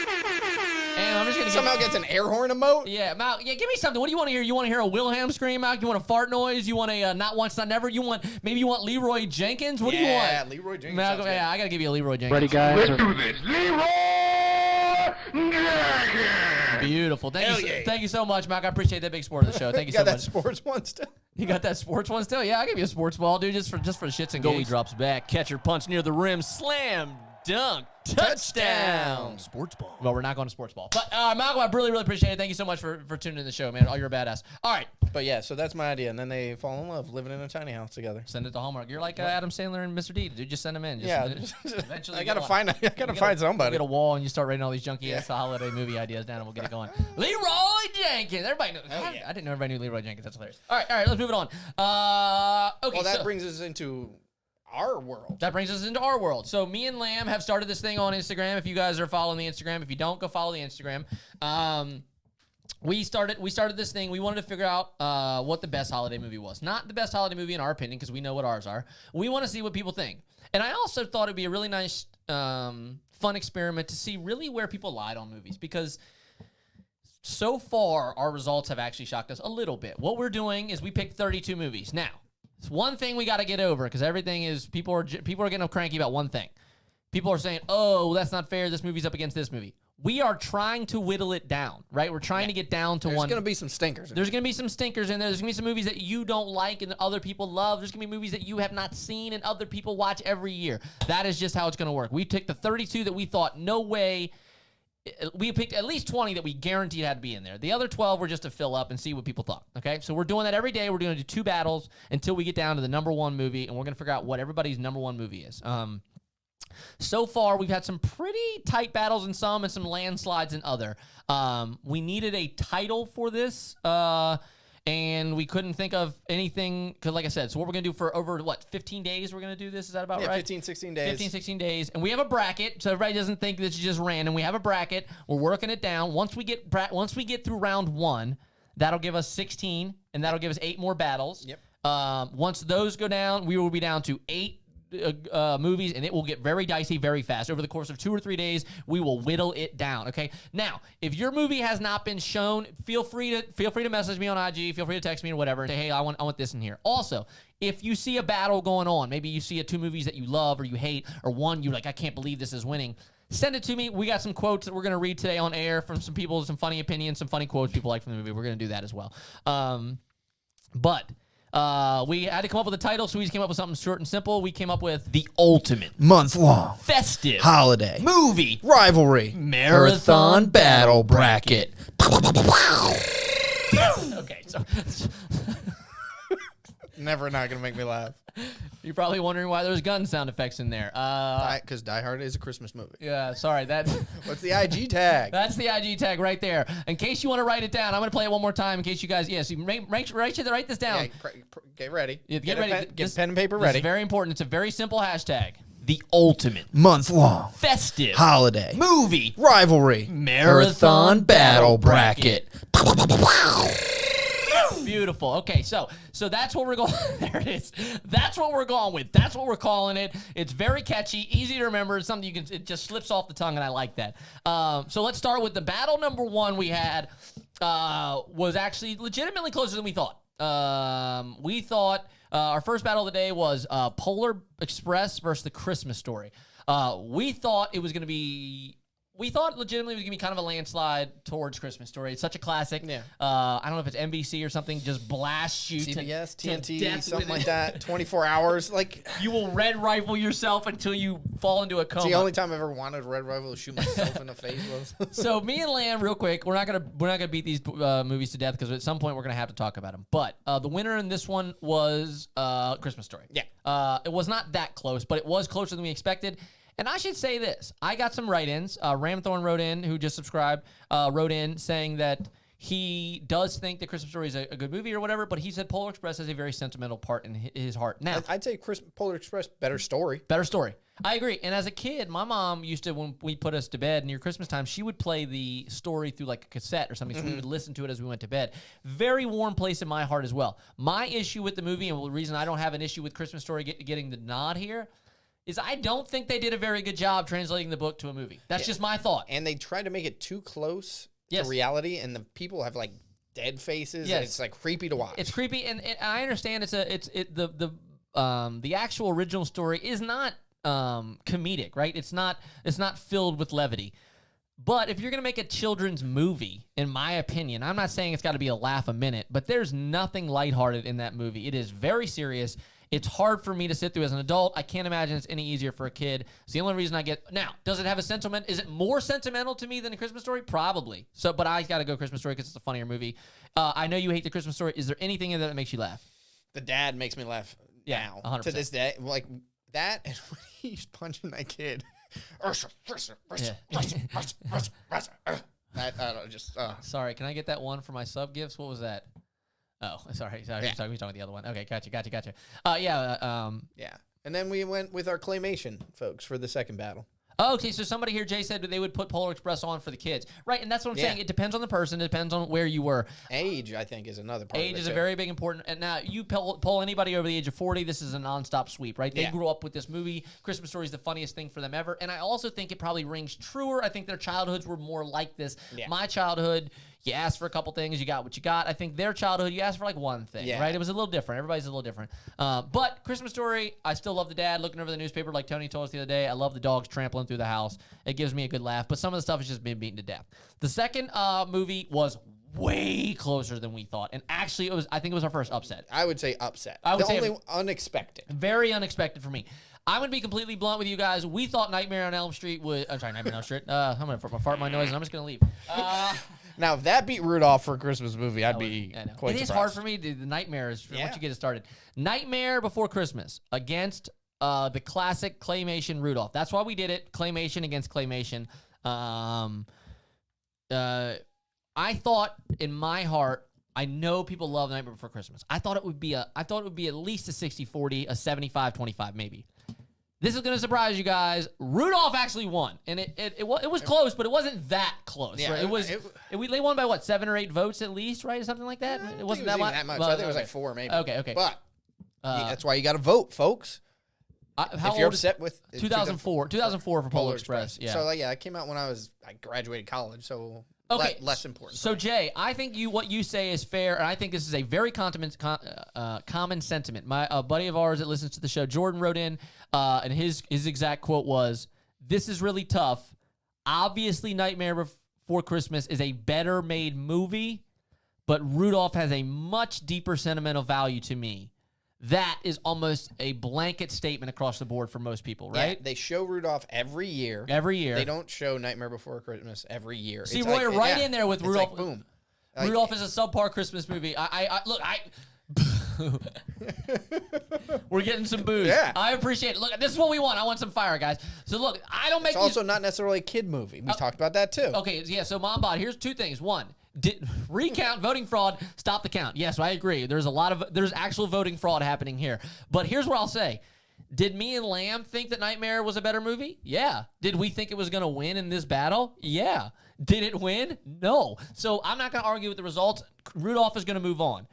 And I'm just gonna somehow gets an air horn emote. Yeah, Malk. Yeah, give me something. What do you want to hear? You want to hear a Wilhelm scream, Malk? You want a fart noise? You want a not once, not never? You want Leroy Jenkins? What do you want? Yeah, Leroy Jenkins. Malk, yeah, I gotta give you a Leroy Jenkins. Ready, guys? Let's do this. Leroy Jenkins. Beautiful. Thank you so much, Malk. I appreciate that big sport of the show. Thank you so much. Got that sports one still? You got that sports one still? Yeah, I'll give you a sports ball, dude, just for shits and giggles. Goalie drops back, catcher punch near the rim, slam, dunk, touchdown. Sports ball. Well, we're not going to sports ball. But, Malcolm, I really, really appreciate it. Thank you so much for tuning in the show, man. Oh, you're a badass. All right. But, yeah, so that's my idea. And then they fall in love, living in a tiny house together. Send it to Hallmark. You're like Adam Sandler and Mr. D. Dude, just send them in. Eventually I got to find somebody. Get a wall and you start writing all these junky-ass holiday movie ideas down and we'll get it going. Leroy Jenkins. Everybody knows. I didn't know everybody knew Leroy Jenkins. That's hilarious. All right, let's move it on. Okay, well, that brings us into our world. That brings us into our world. So me and Lamb have started this thing on Instagram. If you guys are following the Instagram, if you don't, go follow the Instagram. We started this thing. We wanted to figure out what the best holiday movie was. Not the best holiday movie in our opinion, because we know what ours are. We want to see what people think. And I also thought it'd be a really nice, fun experiment to see really where people lied on movies, because so far our results have actually shocked us a little bit. What we're doing is we picked 32 movies. Now, it's one thing we got to get over, because everything is people are getting cranky about one thing. People are saying, "Oh, that's not fair. This movie's up against this movie." We are trying to whittle it down, right? We're trying to get down to one. There's going to be some stinkers. There's going to be some stinkers in there. There's going to be some movies that you don't like and that other people love. There's going to be movies that you have not seen and other people watch every year. That is just how it's going to work. We picked the 32 that we thought, no way. We picked at least 20 that we guaranteed had to be in there. The other 12 were just to fill up and see what people thought, okay? So we're doing that every day. We're going to do 2 battles until we get down to the number 1 movie, and we're going to figure out what everybody's number 1 movie is. So far, we've had some pretty tight battles in some and some landslides in other. We needed a title for this, and we couldn't think of anything, because like I said, so what we're going to do for over, 15 days we're going to do this? Is that about right? 15, 16 days. 15, 16 days. And we have a bracket, so everybody doesn't think this is just random. We have a bracket. We're working it down. Once we get through round 1, that'll give us 16, and that'll give us 8 more battles. Yep. Once those go down, we will be down to 8 movies, and it will get very dicey very fast. Over the course of 2 or 3 days, we will whittle it down. Okay. Now, if your movie has not been shown, feel free to message me on IG. Feel free to text me or whatever and say, hey, I want this in here. Also, if you see a battle going on, maybe you see 2 movies that you love or you hate, or one you're like, I can't believe this is winning. Send it to me. We got some quotes that we're going to read today on air from some people, some funny opinions, some funny quotes people like from the movie. We're going to do that as well. But We had to come up with a title, so we just came up with something short and simple. We came up with the ultimate Month-long festive holiday movie rivalry marathon battle bracket. Okay, so Never not gonna make me laugh. you're probably wondering why there's gun sound effects in there. Because Die Hard is a Christmas movie. Yeah, sorry. That's What's the IG tag? that's the IG tag right there. In case you want to write it down, I'm going to play it one more time in case you guys, so write this down. Yeah, get ready. Yeah, get ready. Get pen and paper This ready. is very important. It's a very simple hashtag. The ultimate Month-long festive holiday movie rivalry marathon battle bracket. bracket. Beautiful. Okay, so that's what we're going. There it is. That's what we're going with. That's what we're calling it. It's very catchy, easy to remember. It's something it just slips off the tongue, and I like that. So let's start with the battle number one we had. Was actually legitimately closer than we thought. We thought our first battle of the day was Polar Express versus the Christmas Story. We thought it was going to be. We thought legitimately it was going to be kind of a landslide towards Christmas Story. It's such a classic. Yeah. I don't know if it's NBC or something, just blasts you CBS, to TNT, death something with like it. that. 24 hours. Like, You will red rifle yourself until you fall into a coma. it's the only time I ever wanted a red rifle to shoot myself in the face was. So me and Lamb, real quick, we're not gonna beat these movies to death because at some point we're gonna have to talk about them. But the winner in this one was Christmas Story. Yeah. It was not that close, but it was closer than we expected. And I should say this: I got some write-ins. Ramthorn wrote in, who just subscribed, wrote in saying that he does think that Christmas Story is a good movie or whatever, but he said Polar Express has a very sentimental part in his heart. Now, I'd say Polar Express, better story. better story. I agree. And as a kid, my mom used to, when we put us to bed near Christmas time, she would play the story through like a cassette or something, so we would listen to it as we went to bed. Very warm place in my heart as well. My issue with the movie, and the reason I don't have an issue with Christmas Story getting the nod here, is I don't think they did a very good job translating the book to a movie. That's just my thought. And they tried to make it too close Yes. to reality, and the people have like dead faces. Yes. And it's like creepy to watch. It's creepy, and I understand the actual original story is not comedic, right? It's not filled with levity. But if you're going to make a children's movie, in my opinion, I'm not saying it's got to be a laugh a minute, but there's nothing lighthearted in that movie. It is very serious. It's hard for me to sit through as an adult. I can't imagine it's any easier for a kid. It's the only reason I get... Now, does it have a sentiment? Is it more sentimental to me than A Christmas Story? Probably. So, but I got to go Christmas Story because it's a funnier movie. I know you hate The Christmas Story. Is there anything in there that makes you laugh? The dad makes me laugh now 100%. to this day. Like that, and when he's punching that kid. I don't just. Sorry, can I get that one for my sub gifts? What was that? Oh, sorry. Yeah. We're talking about the other one. Okay, gotcha. Yeah. And then we went with our claymation folks for the second battle. Oh, okay, so somebody here, Jay, said they would put Polar Express on for the kids. Right, and that's what I'm saying. It depends on the person. It depends on where you were. Age, I think, is another part. Age of it is a too. very big important. And now you poll anybody over the age of 40, this is a nonstop sweep, right? They Yeah. grew up with this movie. Christmas Story is the funniest thing for them ever. And I also think it probably rings truer. I think their childhoods were more like this. Yeah. My childhood, you asked for a couple things, you got what you got. I think their childhood, you asked for like one thing, Yeah. right? It was a little different. Everybody's a little different. But Christmas Story, I still love the dad looking over the newspaper like Tony told us the other day. I love the dogs trampling through the house. It gives me a good laugh. But some of the stuff has just been beaten to death. The second movie was way closer than we thought. And actually, I think it was our first upset. I would say upset. I would the say only unexpected. Very unexpected for me. I'm going to be completely blunt with you guys. We thought Nightmare on Elm Street would... I'm sorry, Nightmare on Elm Street. I'm going to fart my noise and I'm just going to leave. Now, if that beat Rudolph for a Christmas movie, I'd be I know. quite It is surprised. hard for me. The Nightmare is Yeah. once you get it started. Nightmare Before Christmas against the classic claymation Rudolph. That's why we did it. Claymation against claymation. I thought in my heart, I know people love Nightmare Before Christmas. I thought it would be at least a 60-40, a 75-25 maybe. This is going to surprise you guys. Rudolph actually won, and it was close, but it wasn't that close. Yeah, right? They won by what, 7 or 8 votes at least, right, or something like that. It wasn't that much. much. Well, I think it was okay. like 4 maybe. Okay. But that's why you got to vote, folks. How If you're old is upset with 2004 for Polar Express. Yeah. So it came out when I graduated college, so Okay, less important. So Jay, I think what you say is fair, and I think this is a very common sentiment. My buddy of ours that listens to the show, Jordan, wrote in, and his exact quote was, "This is really tough. Obviously, Nightmare Before Christmas is a better made movie, but Rudolph has a much deeper sentimental value to me. That is almost a blanket statement across the board for most people, right? Yeah, they show Rudolph every year. Every year. They don't show Nightmare Before Christmas every year. See, It's Roy, like, right yeah, in there with it's Rudolph. Like, boom. Rudolph is a subpar Christmas movie. Look, we're getting some booze. Yeah. I appreciate it. Look, this is what we want. I want some fire, guys. So look, I don't make It's these. also not necessarily a kid movie. We talked about that too. Okay, yeah. So Mombot, here's two things. One, recount voting fraud. Stop the count. Yes, I agree. There's actual voting fraud happening here. But here's what I'll say. Did me and Lamb think that Nightmare was a better movie? Yeah. Did we think it was going to win in this battle? Yeah. Did it win? No. So I'm not going to argue with the results. Rudolph is going to move on.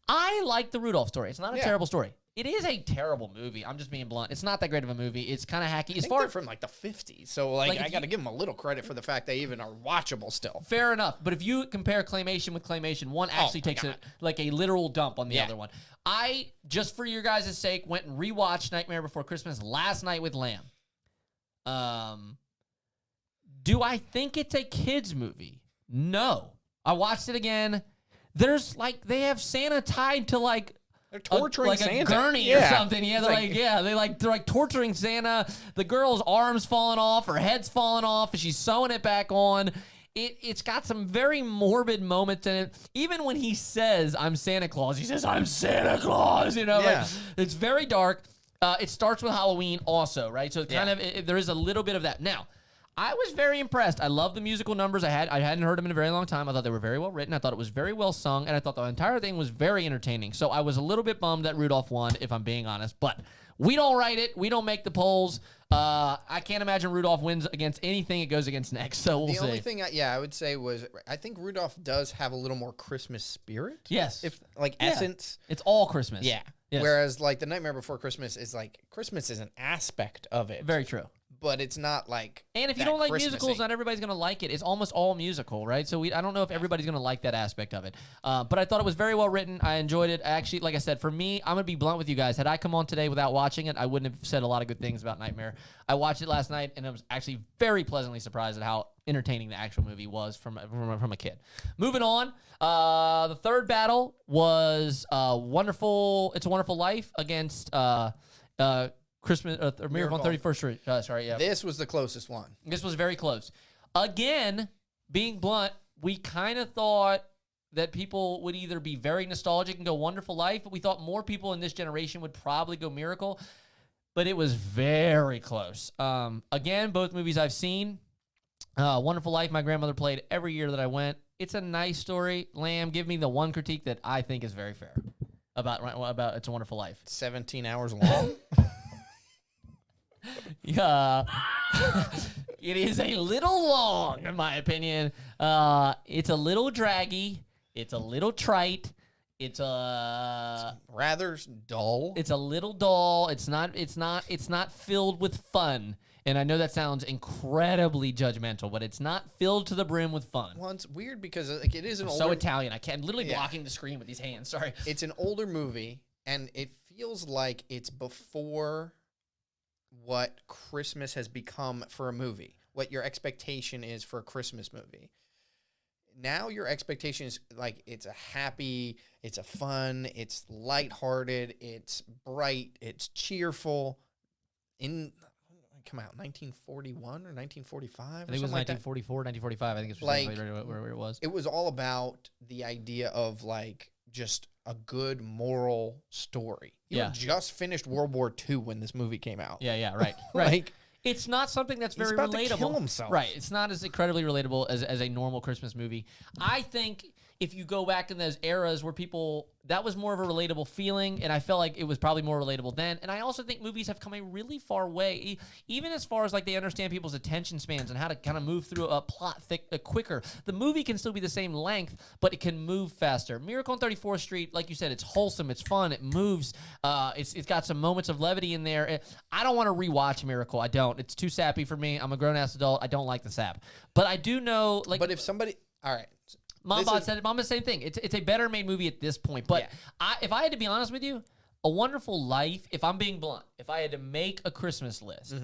I like the Rudolph story. It's not a terrible story. It is a terrible movie. I'm just being blunt. It's not that great of a movie. It's kind of hacky. I think they're from like the 50s. So like I got to give them a little credit for the fact they even are watchable still. Fair enough. But if you compare Claymation with Claymation, one actually takes it like a literal dump on the other one. I, just for your guys' sake, went and rewatched Nightmare Before Christmas last night with Lamb. Do I think it's a kid's movie? No. I watched it again. There's like, they have Santa tied to like, they're torturing like Santa. a gurney or something. Yeah, they're like torturing Santa. The girl's arms falling off, her head's falling off, and she's sewing it back on. It's got some very morbid moments in it. Even when he says, "I'm Santa Claus," he says, "I'm Santa Claus." You know, like, it's very dark. It starts with Halloween also, right? So it kind of there is a little bit of that. Now, I was very impressed. I love the musical numbers. I hadn't heard them in a very long time. I thought they were very well written. I thought it was very well sung, and I thought the entire thing was very entertaining. So I was a little bit bummed that Rudolph won, if I'm being honest. But we don't write it. We don't make the polls. I can't imagine Rudolph wins against anything it goes against next. So we'll see. The only thing, I would say was I think Rudolph does have a little more Christmas spirit. Yes. If like essence. It's all Christmas. Yeah. Yes. Whereas like the Nightmare Before Christmas is like Christmas is an aspect of it. Very true. But it's not like. And if you don't like musicals, not everybody's going to like it. It's almost all musical, right? So I don't know if everybody's going to like that aspect of it. But I thought it was very well written. I enjoyed it. Actually, like I said, for me, I'm going to be blunt with you guys. Had I come on today without watching it, I wouldn't have said a lot of good things about Nightmare. I watched it last night, and I was actually very pleasantly surprised at how entertaining the actual movie was from a kid. Moving on, the third battle was It's a Wonderful Life against Christmas or Miracle on 31st Street. Sorry, yeah. This was the closest one. This was very close. Again, being blunt, we kind of thought that people would either be very nostalgic and go Wonderful Life, but we thought more people in this generation would probably go Miracle. But it was very close. Again, both movies I've seen. Wonderful Life, my grandmother played every year that I went. It's a nice story. Lamb, give me the one critique that I think is very fair about It's a Wonderful Life. 17 hours long. Yeah, it is a little long, in my opinion. It's a little draggy. It's a little trite. It's rather dull. It's a little dull. It's not filled with fun. And I know that sounds incredibly judgmental, but it's not filled to the brim with fun. Well, it's weird because like it is an older. So Italian. I'm literally blocking the screen with these hands. Sorry. It's an older movie, and it feels like it's before what Christmas has become for a movie, what your expectation is for a Christmas movie. Now your expectation is like it's a happy, it's a fun, it's lighthearted, it's bright, it's cheerful. Come out 1941 or 1945 I think it was 1944, 1945. I think it's where it was. It was all about the idea of like just a good moral story. You had just finished World War II when this movie came out. Yeah, right. Like, it's not something that's very about relatable. To kill himself. Right. It's not as incredibly relatable as a normal Christmas movie. I think if you go back in those eras where that was more of a relatable feeling, and I felt like it was probably more relatable then. And I also think movies have come a really far way, even as far as like they understand people's attention spans and how to kind of move through a plot quicker. The movie can still be the same length, but it can move faster. Miracle on 34th Street, like you said, it's wholesome, it's fun, it moves. It's got some moments of levity in there. I don't want to rewatch Miracle. I don't. It's too sappy for me. I'm a grown-ass adult. I don't like the sap. But I do know, like. But if somebody, all right. Mom said the same thing. It's a better made movie at this point. But if I had to be honest with you, A Wonderful Life, if I'm being blunt, if I had to make a Christmas list,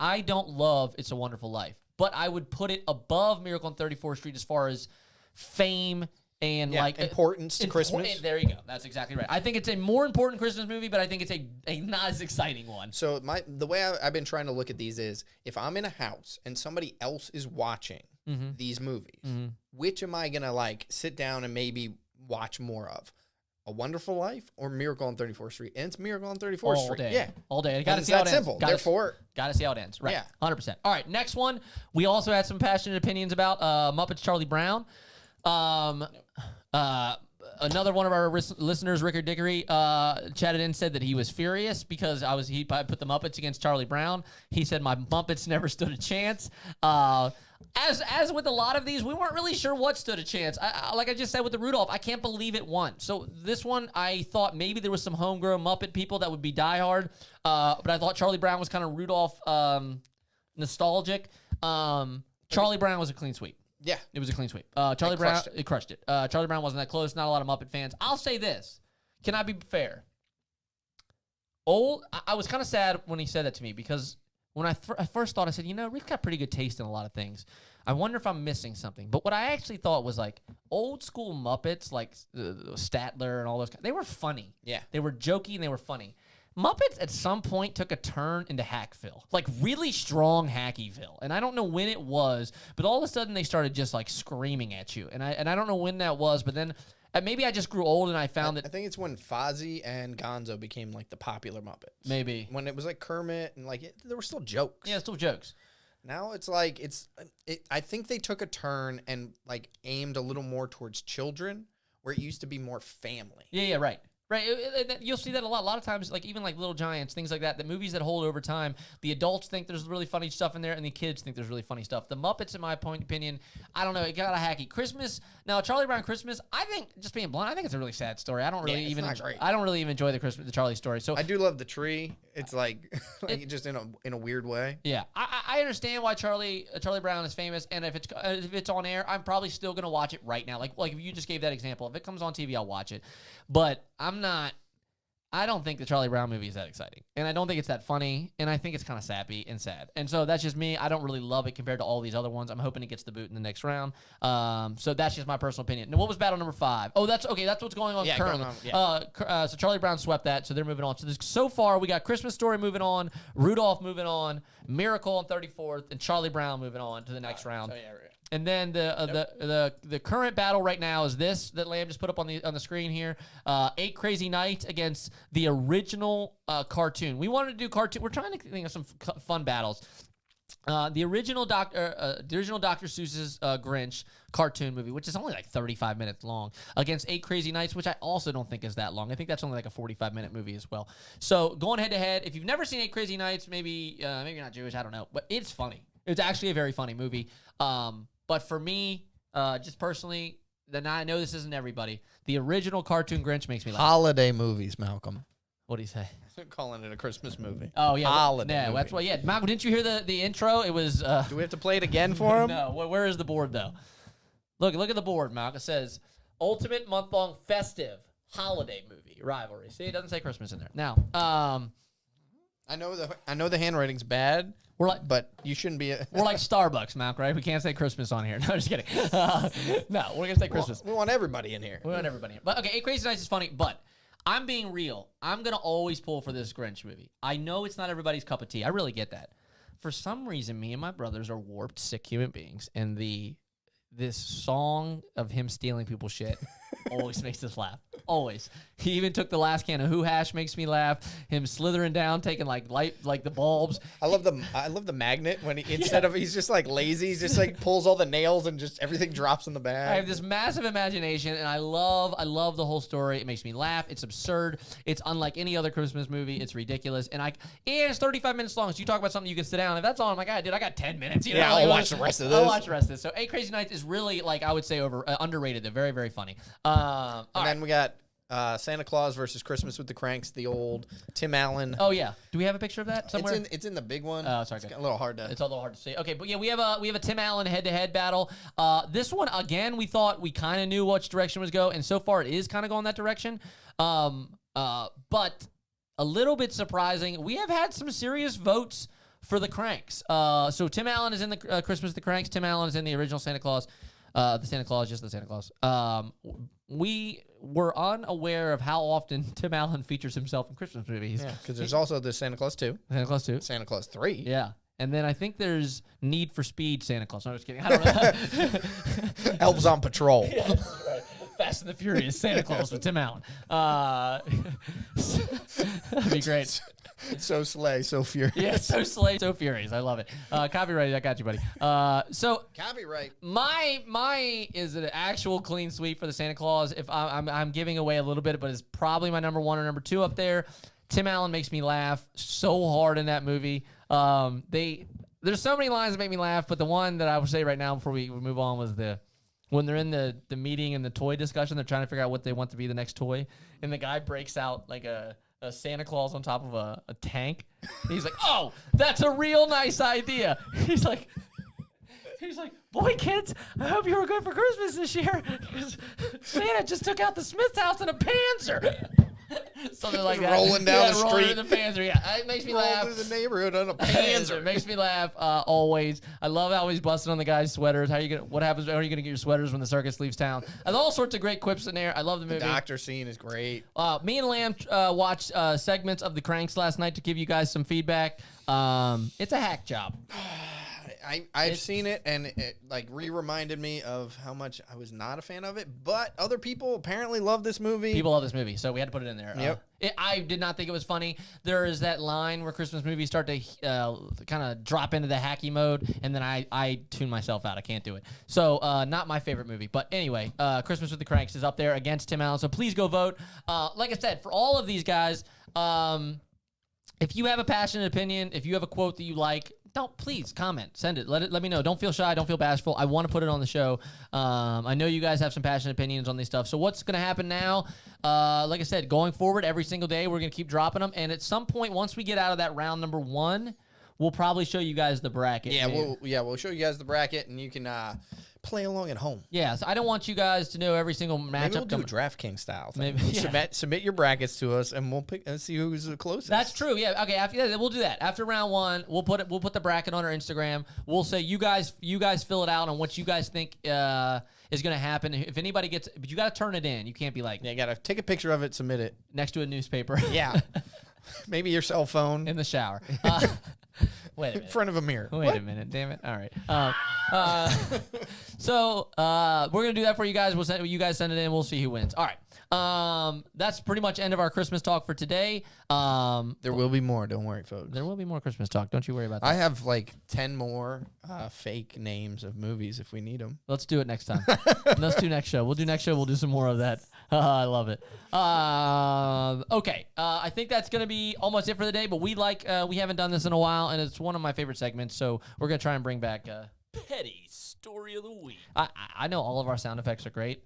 I don't love It's a Wonderful Life. But I would put it above Miracle on 34th Street as far as fame and Yeah, like importance to Christmas. There you go. That's exactly right. I think it's a more important Christmas movie, but I think it's a not as exciting one. So the way I've been trying to look at these is if I'm in a house and somebody else is watching these movies, which am I gonna like sit down and maybe watch more of? A Wonderful Life or Miracle on 34th Street? And it's Miracle on 34th All Street. day. Yeah. All day. Got to And see how it it's that ends. simple. Gotta- Therefore, Got to see how it ends. Right. Yeah. 100%. All right. Next one. We also had some passionate opinions about Muppets Charlie Brown. Another one of our listeners, Rickard Dickory, chatted in, said that he was furious because he put the Muppets against Charlie Brown. He said my Muppets never stood a chance. As with a lot of these, we weren't really sure what stood a chance. Like I just said with the Rudolph, I can't believe it won. So this one, I thought maybe there was some homegrown Muppet people that would be diehard, but I thought Charlie Brown was kind of Rudolph nostalgic. Charlie Brown was a clean sweep. yeah. It was a clean sweep. Charlie Brown, crushed it crushed it. Charlie Brown wasn't that close. Not a lot of Muppet fans. I'll say this. Can I be fair? I was kind of sad when he said that to me because when I first thought, I said, Rick's got pretty good taste in a lot of things. I wonder if I'm missing something. But what I actually thought was like old school Muppets, like Statler and all those, they were funny. Yeah. They were jokey and they were funny. Muppets at some point took a turn into Hackville, like really strong Hackyville. And I don't know when it was, but all of a sudden they started just like screaming at you. And I don't know when that was, but then maybe I just grew old and I found that. I think it's when Fozzie and Gonzo became like the popular Muppets. Maybe. When it was like Kermit and like there were still jokes. Yeah, still jokes. Now it's like I think they took a turn and like aimed a little more towards children where it used to be more family. Yeah, right. Right, you'll see that a lot. A lot of times, like even like Little Giants, things like that. The movies that hold over time, the adults think there's really funny stuff in there, and the kids think there's really funny stuff. The Muppets, in my opinion, I don't know, it got a hacky. Christmas now, Charlie Brown Christmas. I think, just being blunt, I think it's a really sad story. I don't really it's not great. I don't really even enjoy the Charlie story. So I do love the tree. It's like, just in a weird way. yeah, I understand why Charlie Brown is famous, and if it's on air, I'm probably still gonna watch it right now. Like if you just gave that example, if it comes on TV, I'll watch it. But I don't think the Charlie Brown movie is that exciting. And I don't think it's that funny. And I think it's kind of sappy and sad. And so that's just me. I don't really love it compared to all these other ones. I'm hoping it gets the boot in the next round. So that's just my personal opinion. Now, what was battle number 5? Oh, that's okay. That's what's going on currently. So Charlie Brown swept that. So they're moving on. So far, we got Christmas Story moving on, Rudolph moving on, Miracle on 34th, and Charlie Brown moving on to the next round. So yeah, right. And then the current battle right now is this that Lamb just put up on the screen here. 8 Crazy Nights against the original cartoon. We wanted to do cartoon. We're trying to think of some fun battles. The original Dr. Seuss's Grinch cartoon movie, which is only like 35 minutes long, against 8 Crazy Nights, which I also don't think is that long. I think that's only like a 45-minute movie as well. So going head to head, if you've never seen 8 Crazy Nights, maybe you're not Jewish, I don't know, but it's funny. It's actually a very funny movie. But for me, just personally, then I know this isn't everybody. The original cartoon Grinch makes me laugh. Holiday movies, Malcolm. What do you say? I'm calling it a Christmas movie. Oh yeah, Holiday yeah, movie. that's what. Yeah, Malcolm, didn't you hear the intro? It was. Do we have to play it again for him? No. Where is the board though? Look at the board, Malcolm. It says ultimate month-long festive holiday movie rivalry. See, it doesn't say Christmas in there. Now, I know the handwriting's bad. But you shouldn't be. We're like Starbucks, Malcolm, right? We can't say Christmas on here. No, just kidding. No, we're gonna say Christmas. We want everybody in here. We want everybody in. But okay, 8 Crazy Nights is funny, but I'm being real. I'm gonna always pull for this Grinch movie. I know it's not everybody's cup of tea. I really get that. For some reason, me and my brothers are warped, sick human beings, and this song of him stealing people's shit always makes us laugh. Always. He even took the last can of Who Hash makes me laugh. Him slithering down, taking like the bulbs. I love the magnet when instead of he's just like lazy, he's just like pulls all the nails and just everything drops in the bag. I have this massive imagination, and I love the whole story. It makes me laugh. It's absurd. It's unlike any other Christmas movie. It's ridiculous, and it's 35 minutes long. So you talk about something you can sit down. If that's all, I'm like, dude, I got 10 minutes. You know? Yeah, I'll watch the rest of this. I'll watch the rest of this. So 8 Crazy Nights is really like I would say underrated. They're very, very funny. Then we got Santa Claus versus Christmas with the Cranks, the old Tim Allen. Oh yeah, do we have a picture of that somewhere? It's in the big one. Oh, sorry, it's a little hard to. It's a little hard to see. Okay, but yeah, we have a Tim Allen head-to-head battle. This one again, we thought we kind of knew which direction was go, and so far it is kind of going that direction. But a little bit surprising. We have had some serious votes for the Cranks. So Tim Allen is in the Christmas with the Cranks. Tim Allen is in the original Santa Claus. The Santa Claus, just the Santa Claus. We were unaware of how often Tim Allen features himself in Christmas movies. Yeah, because there's also the Santa Claus 2, Santa Claus 2. Santa Claus 3. Yeah. And then I think there's Need for Speed Santa Claus. No, I'm just kidding. I don't know. Elves on Patrol. Yeah, that's right. Fast and the Furious Santa Claus with Tim Allen. That'd be great. So slay, so furious. Yeah, so slay, so furious. I love it. Copyrighted. I got you, buddy. So Copyright. my is an actual clean sweep for the Santa Claus. If I'm giving away a little bit, but it's probably my number 1 or number 2 up there. Tim Allen makes me laugh so hard in that movie. There's so many lines that make me laugh, but the one that I would say right now before we move on was when they're in the meeting and the toy discussion, they're trying to figure out what they want to be the next toy, and the guy breaks out like a Santa Claus on top of a tank. And he's like, "Oh, that's a real nice idea." He's like, "Boy, kids, I hope you were good for Christmas this year, because Santa just took out the Smith's house in a Panzer." Something like that. Rolling down the rolling street. in the Panzer. Yeah, it makes me laugh. Through the neighborhood on a It Panzer. makes me laugh always. I love how he's busting on the guy's sweaters. What happens? How are you gonna get your sweaters when the circus leaves town? And all sorts of great quips in there. I love the movie. Doctor scene is great. Me and Lamb watched segments of the Cranks last night to give you guys some feedback. It's a hack job. I've seen it, and it like reminded me of how much I was not a fan of it. But other people apparently love this movie. People love this movie, so we had to put it in there. Yep. I did not think it was funny. There is that line where Christmas movies start to kind of drop into the hacky mode, and then I tune myself out. I can't do it. So not my favorite movie. But anyway, Christmas with the Cranks is up there against Tim Allen. So please go vote. Like I said, for all of these guys, if you have a passionate opinion, if you have a quote that you like, please comment, send it. Let me know. Don't feel shy. Don't feel bashful. I want to put it on the show. I know you guys have some passionate opinions on these stuff. So what's going to happen now? Like I said, going forward, every single day, we're going to keep dropping them. And at some point, once we get out of that round number 1, we'll probably show you guys the bracket. Yeah, we'll show you guys the bracket, and you can play along at home. Yeah, so I don't want you guys to know every single matchup. Maybe we'll do a DraftKings style thing. Maybe, yeah. Submit your brackets to us, and we'll pick and see who's the closest. That's true. Yeah. Okay. We'll do that after round 1. We'll put the bracket on our Instagram. We'll say you guys fill it out on what you guys think is going to happen. If anybody gets, but you got to turn it in. You can't be like, you got to take a picture of it, submit it next to a newspaper. Yeah. Maybe your cell phone in the shower. Wait a minute. in front of a mirror. Wait a minute, damn it. All right. So we're going to do that for you guys. You guys send it in. We'll see who wins. All right. That's pretty much end of our Christmas talk for today. There will be more. Don't worry, folks. There will be more Christmas talk. Don't you worry about that. I have like 10 more fake names of movies if we need them. Let's do it next time. Let's do next show. We'll do next show. We'll do some more of that. I love it. Okay. I think that's going to be almost it for the day, but we haven't done this in a while, and it's one of my favorite segments, so we're going to try and bring back Petty story of the week. I know all of our sound effects are great.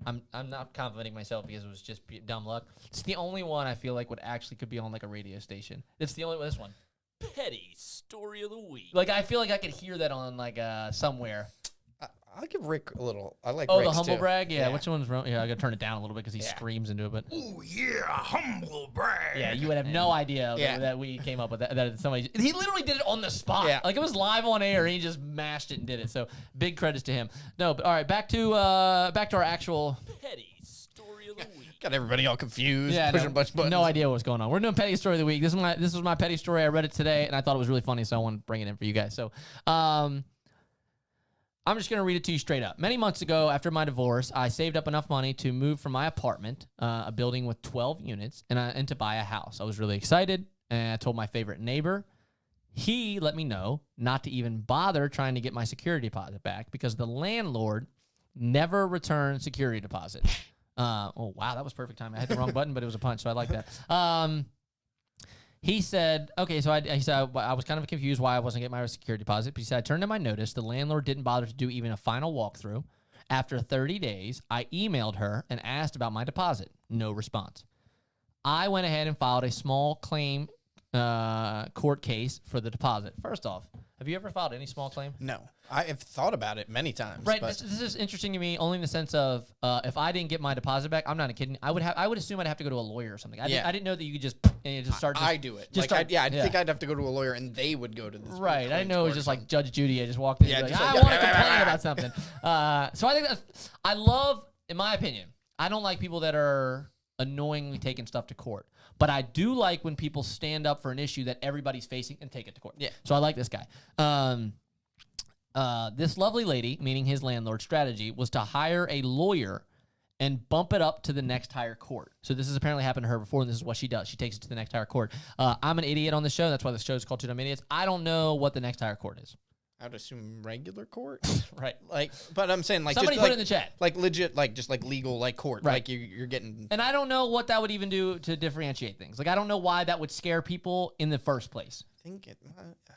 I'm not complimenting myself because it was just dumb luck. It's the only one I feel like could be on like a radio station. It's the only this one. Petty story of the week. Like I feel like I could hear that on like somewhere. I'll give Rick a little. I like Oh, Rick's the humble too. brag? Yeah, which one's wrong? Yeah, I got to turn it down a little bit because he screams into it. But Oh, yeah, humble brag. yeah, you would have no idea Yeah. that we came up with that. That somebody he literally did it on the spot. Yeah. Like it was live on air. And he just mashed it and did it. So big credits to him. No, but all right, back to our actual Petty story of the week. Got everybody all confused. Yeah, pushing a bunch of buttons. no idea what's going on. We're doing petty story of the week. This was my petty story. I read it today and I thought it was really funny, so I want to bring it in for you guys. So, I'm just going to read it to you straight up. Many months ago, after my divorce, I saved up enough money to move from my apartment, a building with 12 units, and to buy a house. I was really excited, and I told my favorite neighbor. He let me know not to even bother trying to get my security deposit back because the landlord never returned security deposit. Oh, wow, that was perfect time. I hit the wrong button, but it was a punch, so I like that. He said, okay, so he said I was kind of confused why I wasn't getting my security deposit. But he said, I turned in my notice. The landlord didn't bother to do even a final walkthrough. After 30 days, I emailed her and asked about my deposit. No response. I went ahead and filed a small claim court case for the deposit. First off, Have you ever filed any small claim? No, I have thought about it many times. Right. But This is interesting to me only in the sense of if I didn't get my deposit back, I'm not kidding. I would assume I'd have to go to a lawyer or something. I didn't know that you could just start. I do it. Just I think I'd have to go to a lawyer, and they would go to this. Right. I didn't know it was just like Judge Judy. I just walked in. Yeah, And be just like, like, I want to complain about something. So I think I love, in my opinion, I don't like people that are annoyingly taking stuff to court. But I do like when people stand up for an issue that everybody's facing and take it to court. Yeah. So I like this guy. This lovely lady, meaning his landlord's strategy, was to hire a lawyer and bump it up to the next higher court. So this has apparently happened to her before, and this is what she does. She takes it to the next higher court. I'm an idiot on the show. That's why the show is called Two Dumb Idiots. I don't know what the next higher court is. I would assume regular court. Right. But I'm saying Somebody just put it in the chat. like legit, just like legal, like court. Right. Like you're getting. And I don't know what that would even do to differentiate things. Like, I don't know why that would scare people in the first place. Think it.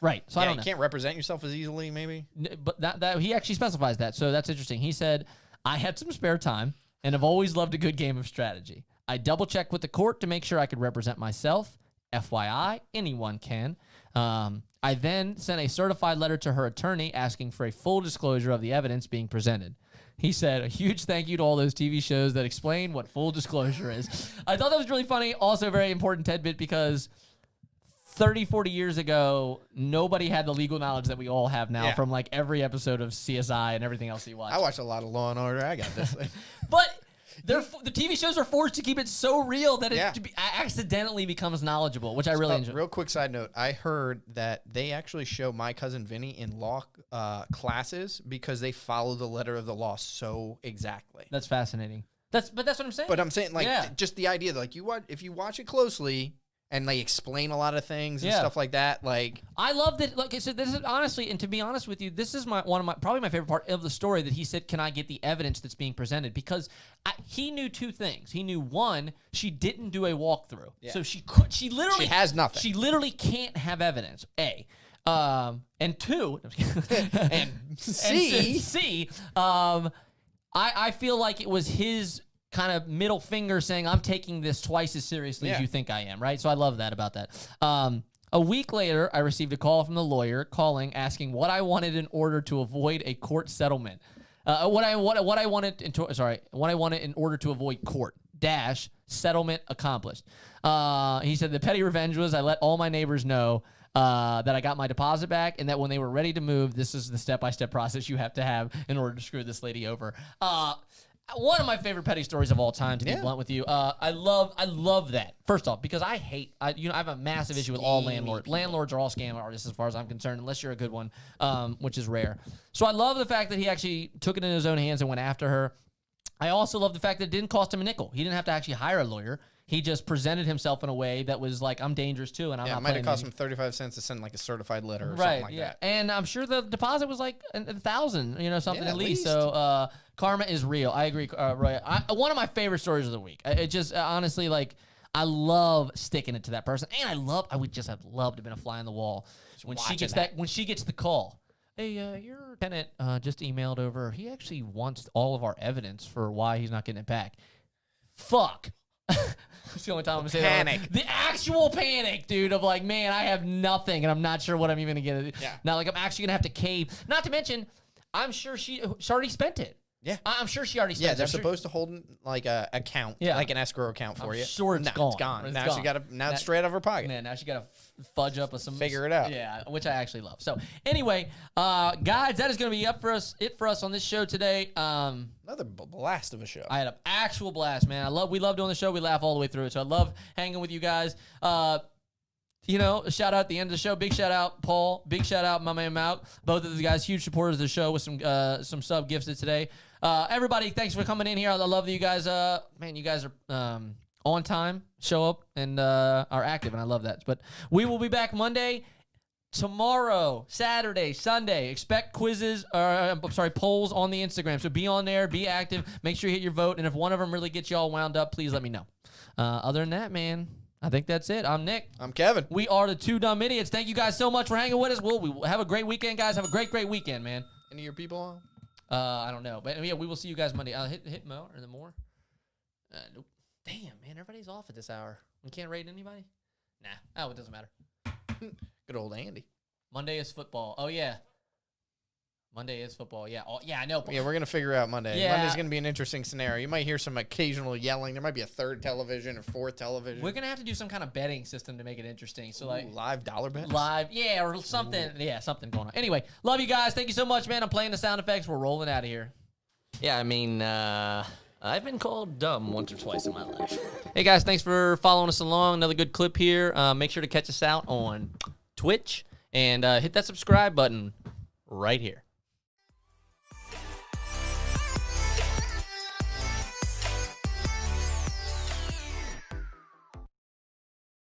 Right. So I don't know. You can't represent yourself as easily, maybe. But that he actually specifies that. So that's interesting. He said, I had some spare time and have always loved a good game of strategy. I double-checked with the court to make sure I could represent myself. FYI, anyone can. I then sent a certified letter to her attorney asking for a full disclosure of the evidence being presented. He said, a huge thank you to all those TV shows that explain what full disclosure is. I thought that was really funny. Also a very important tidbit because 30, 40 years ago, nobody had the legal knowledge that we all have now from like every episode of CSI and everything else you watch. I watch a lot of Law and Order. I got this. But the TV shows are forced to keep it so real that it accidentally becomes knowledgeable, which I really enjoy. Real quick side note, I heard that they actually show My Cousin Vinny in law classes because they follow the letter of the law so exactly. That's fascinating. But that's what I'm saying. But I'm saying, just the idea that, like, if you watch it closely and they explain a lot of things and stuff like that, like... I love that, like I said, this is honestly, and to be honest with you, this is probably my favorite part of the story that he said, can I get the evidence that's being presented? Because he knew two things. He knew, one, she didn't do a walkthrough. Yeah. So she has nothing. She literally can't have evidence, A. And two, and C, I feel like it was his kind of middle finger saying, I'm taking this twice as seriously as you think I am, right? So I love that about that. A week later, I received a call from the lawyer asking what I wanted in order to avoid a court settlement. What I wanted in order to avoid court - settlement accomplished. He said the petty revenge was I let all my neighbors know that I got my deposit back and that when they were ready to move, this is the step-by-step process you have to have in order to screw this lady over. One of my favorite petty stories of all time, to be blunt with you. I love that. First off, because I have a massive issue with all landlords. Landlords are all scam artists as far as I'm concerned, unless you're a good one, which is rare. So I love the fact that he actually took it in his own hands and went after her. I also love the fact that it didn't cost him a nickel. He didn't have to actually hire a lawyer. He just presented himself in a way that was like, I'm dangerous too, and I'm not. It might have cost him 35 cents to send like a certified letter or something like that. And I'm sure the deposit was like $1,000, something at least. So karma is real. I agree, Roy. One of my favorite stories of the week. It just honestly, like, I love sticking it to that person, and I would just have loved to have been a fly on the wall when she gets the call. Hey, your tenant just emailed over. He actually wants all of our evidence for why he's not getting it back. Fuck. It's the only time I'm saying panic. The actual panic, dude, of like, man, I have nothing, and I'm not sure what I'm even gonna get. Yeah. Now, like, I'm actually gonna have to cave. Not to mention, I'm sure she already spent it. Yeah. I'm sure she already spent it. Yeah, they're supposed to hold like a account, like an escrow account for you. Sure, it's gone. It's gone. It's now gone. she got to it's straight out of her pocket. Man, now she got to fudge up with some. Figure it out. Yeah, which I actually love. So anyway, guys, that is going to be it for us on this show today. Another blast of a show. I had an actual blast, man. We love doing the show. We laugh all the way through it. So I love hanging with you guys. A shout out at the end of the show. Big shout out, Paul. Big shout out, my man Malk. Both of the guys, huge supporters of the show with some sub gifted today. Everybody, thanks for coming in here. I love that you guys. Man, you guys are on time, show up, and are active, and I love that. But we will be back Monday, tomorrow, Saturday, Sunday. Expect quizzes, polls on the Instagram. So be on there, be active. Make sure you hit your vote, and if one of them really gets you all wound up, please let me know. Other than that, man, I think that's it. I'm Nick. I'm Kevin. We are the Two Dumb Idiots. Thank you guys so much for hanging with us. We have a great weekend, guys. Have a great weekend, man. Any of your people on? I don't know. But yeah, we will see you guys Monday. Hit Mo or the more. Nope. Damn, man. Everybody's off at this hour. We can't rate anybody? Nah. Oh, it doesn't matter. Good old Andy. Monday is football. Oh, yeah. Monday is football. Yeah. Oh, yeah, I know. Yeah, we're going to figure out Monday. Yeah. Monday's going to be an interesting scenario. You might hear some occasional yelling. There might be a third television or fourth television. We're going to have to do some kind of betting system to make it interesting. So, like, live dollar bets? live, yeah, or something. Ooh. Yeah, something going on. Anyway, love you guys. Thank you so much, man. I'm playing the sound effects. We're rolling out of here. Yeah, I mean, I've been called dumb once or twice in my life. Hey, guys, thanks for following us along. Another good clip here. Make sure to catch us out on Twitch and hit that subscribe button right here.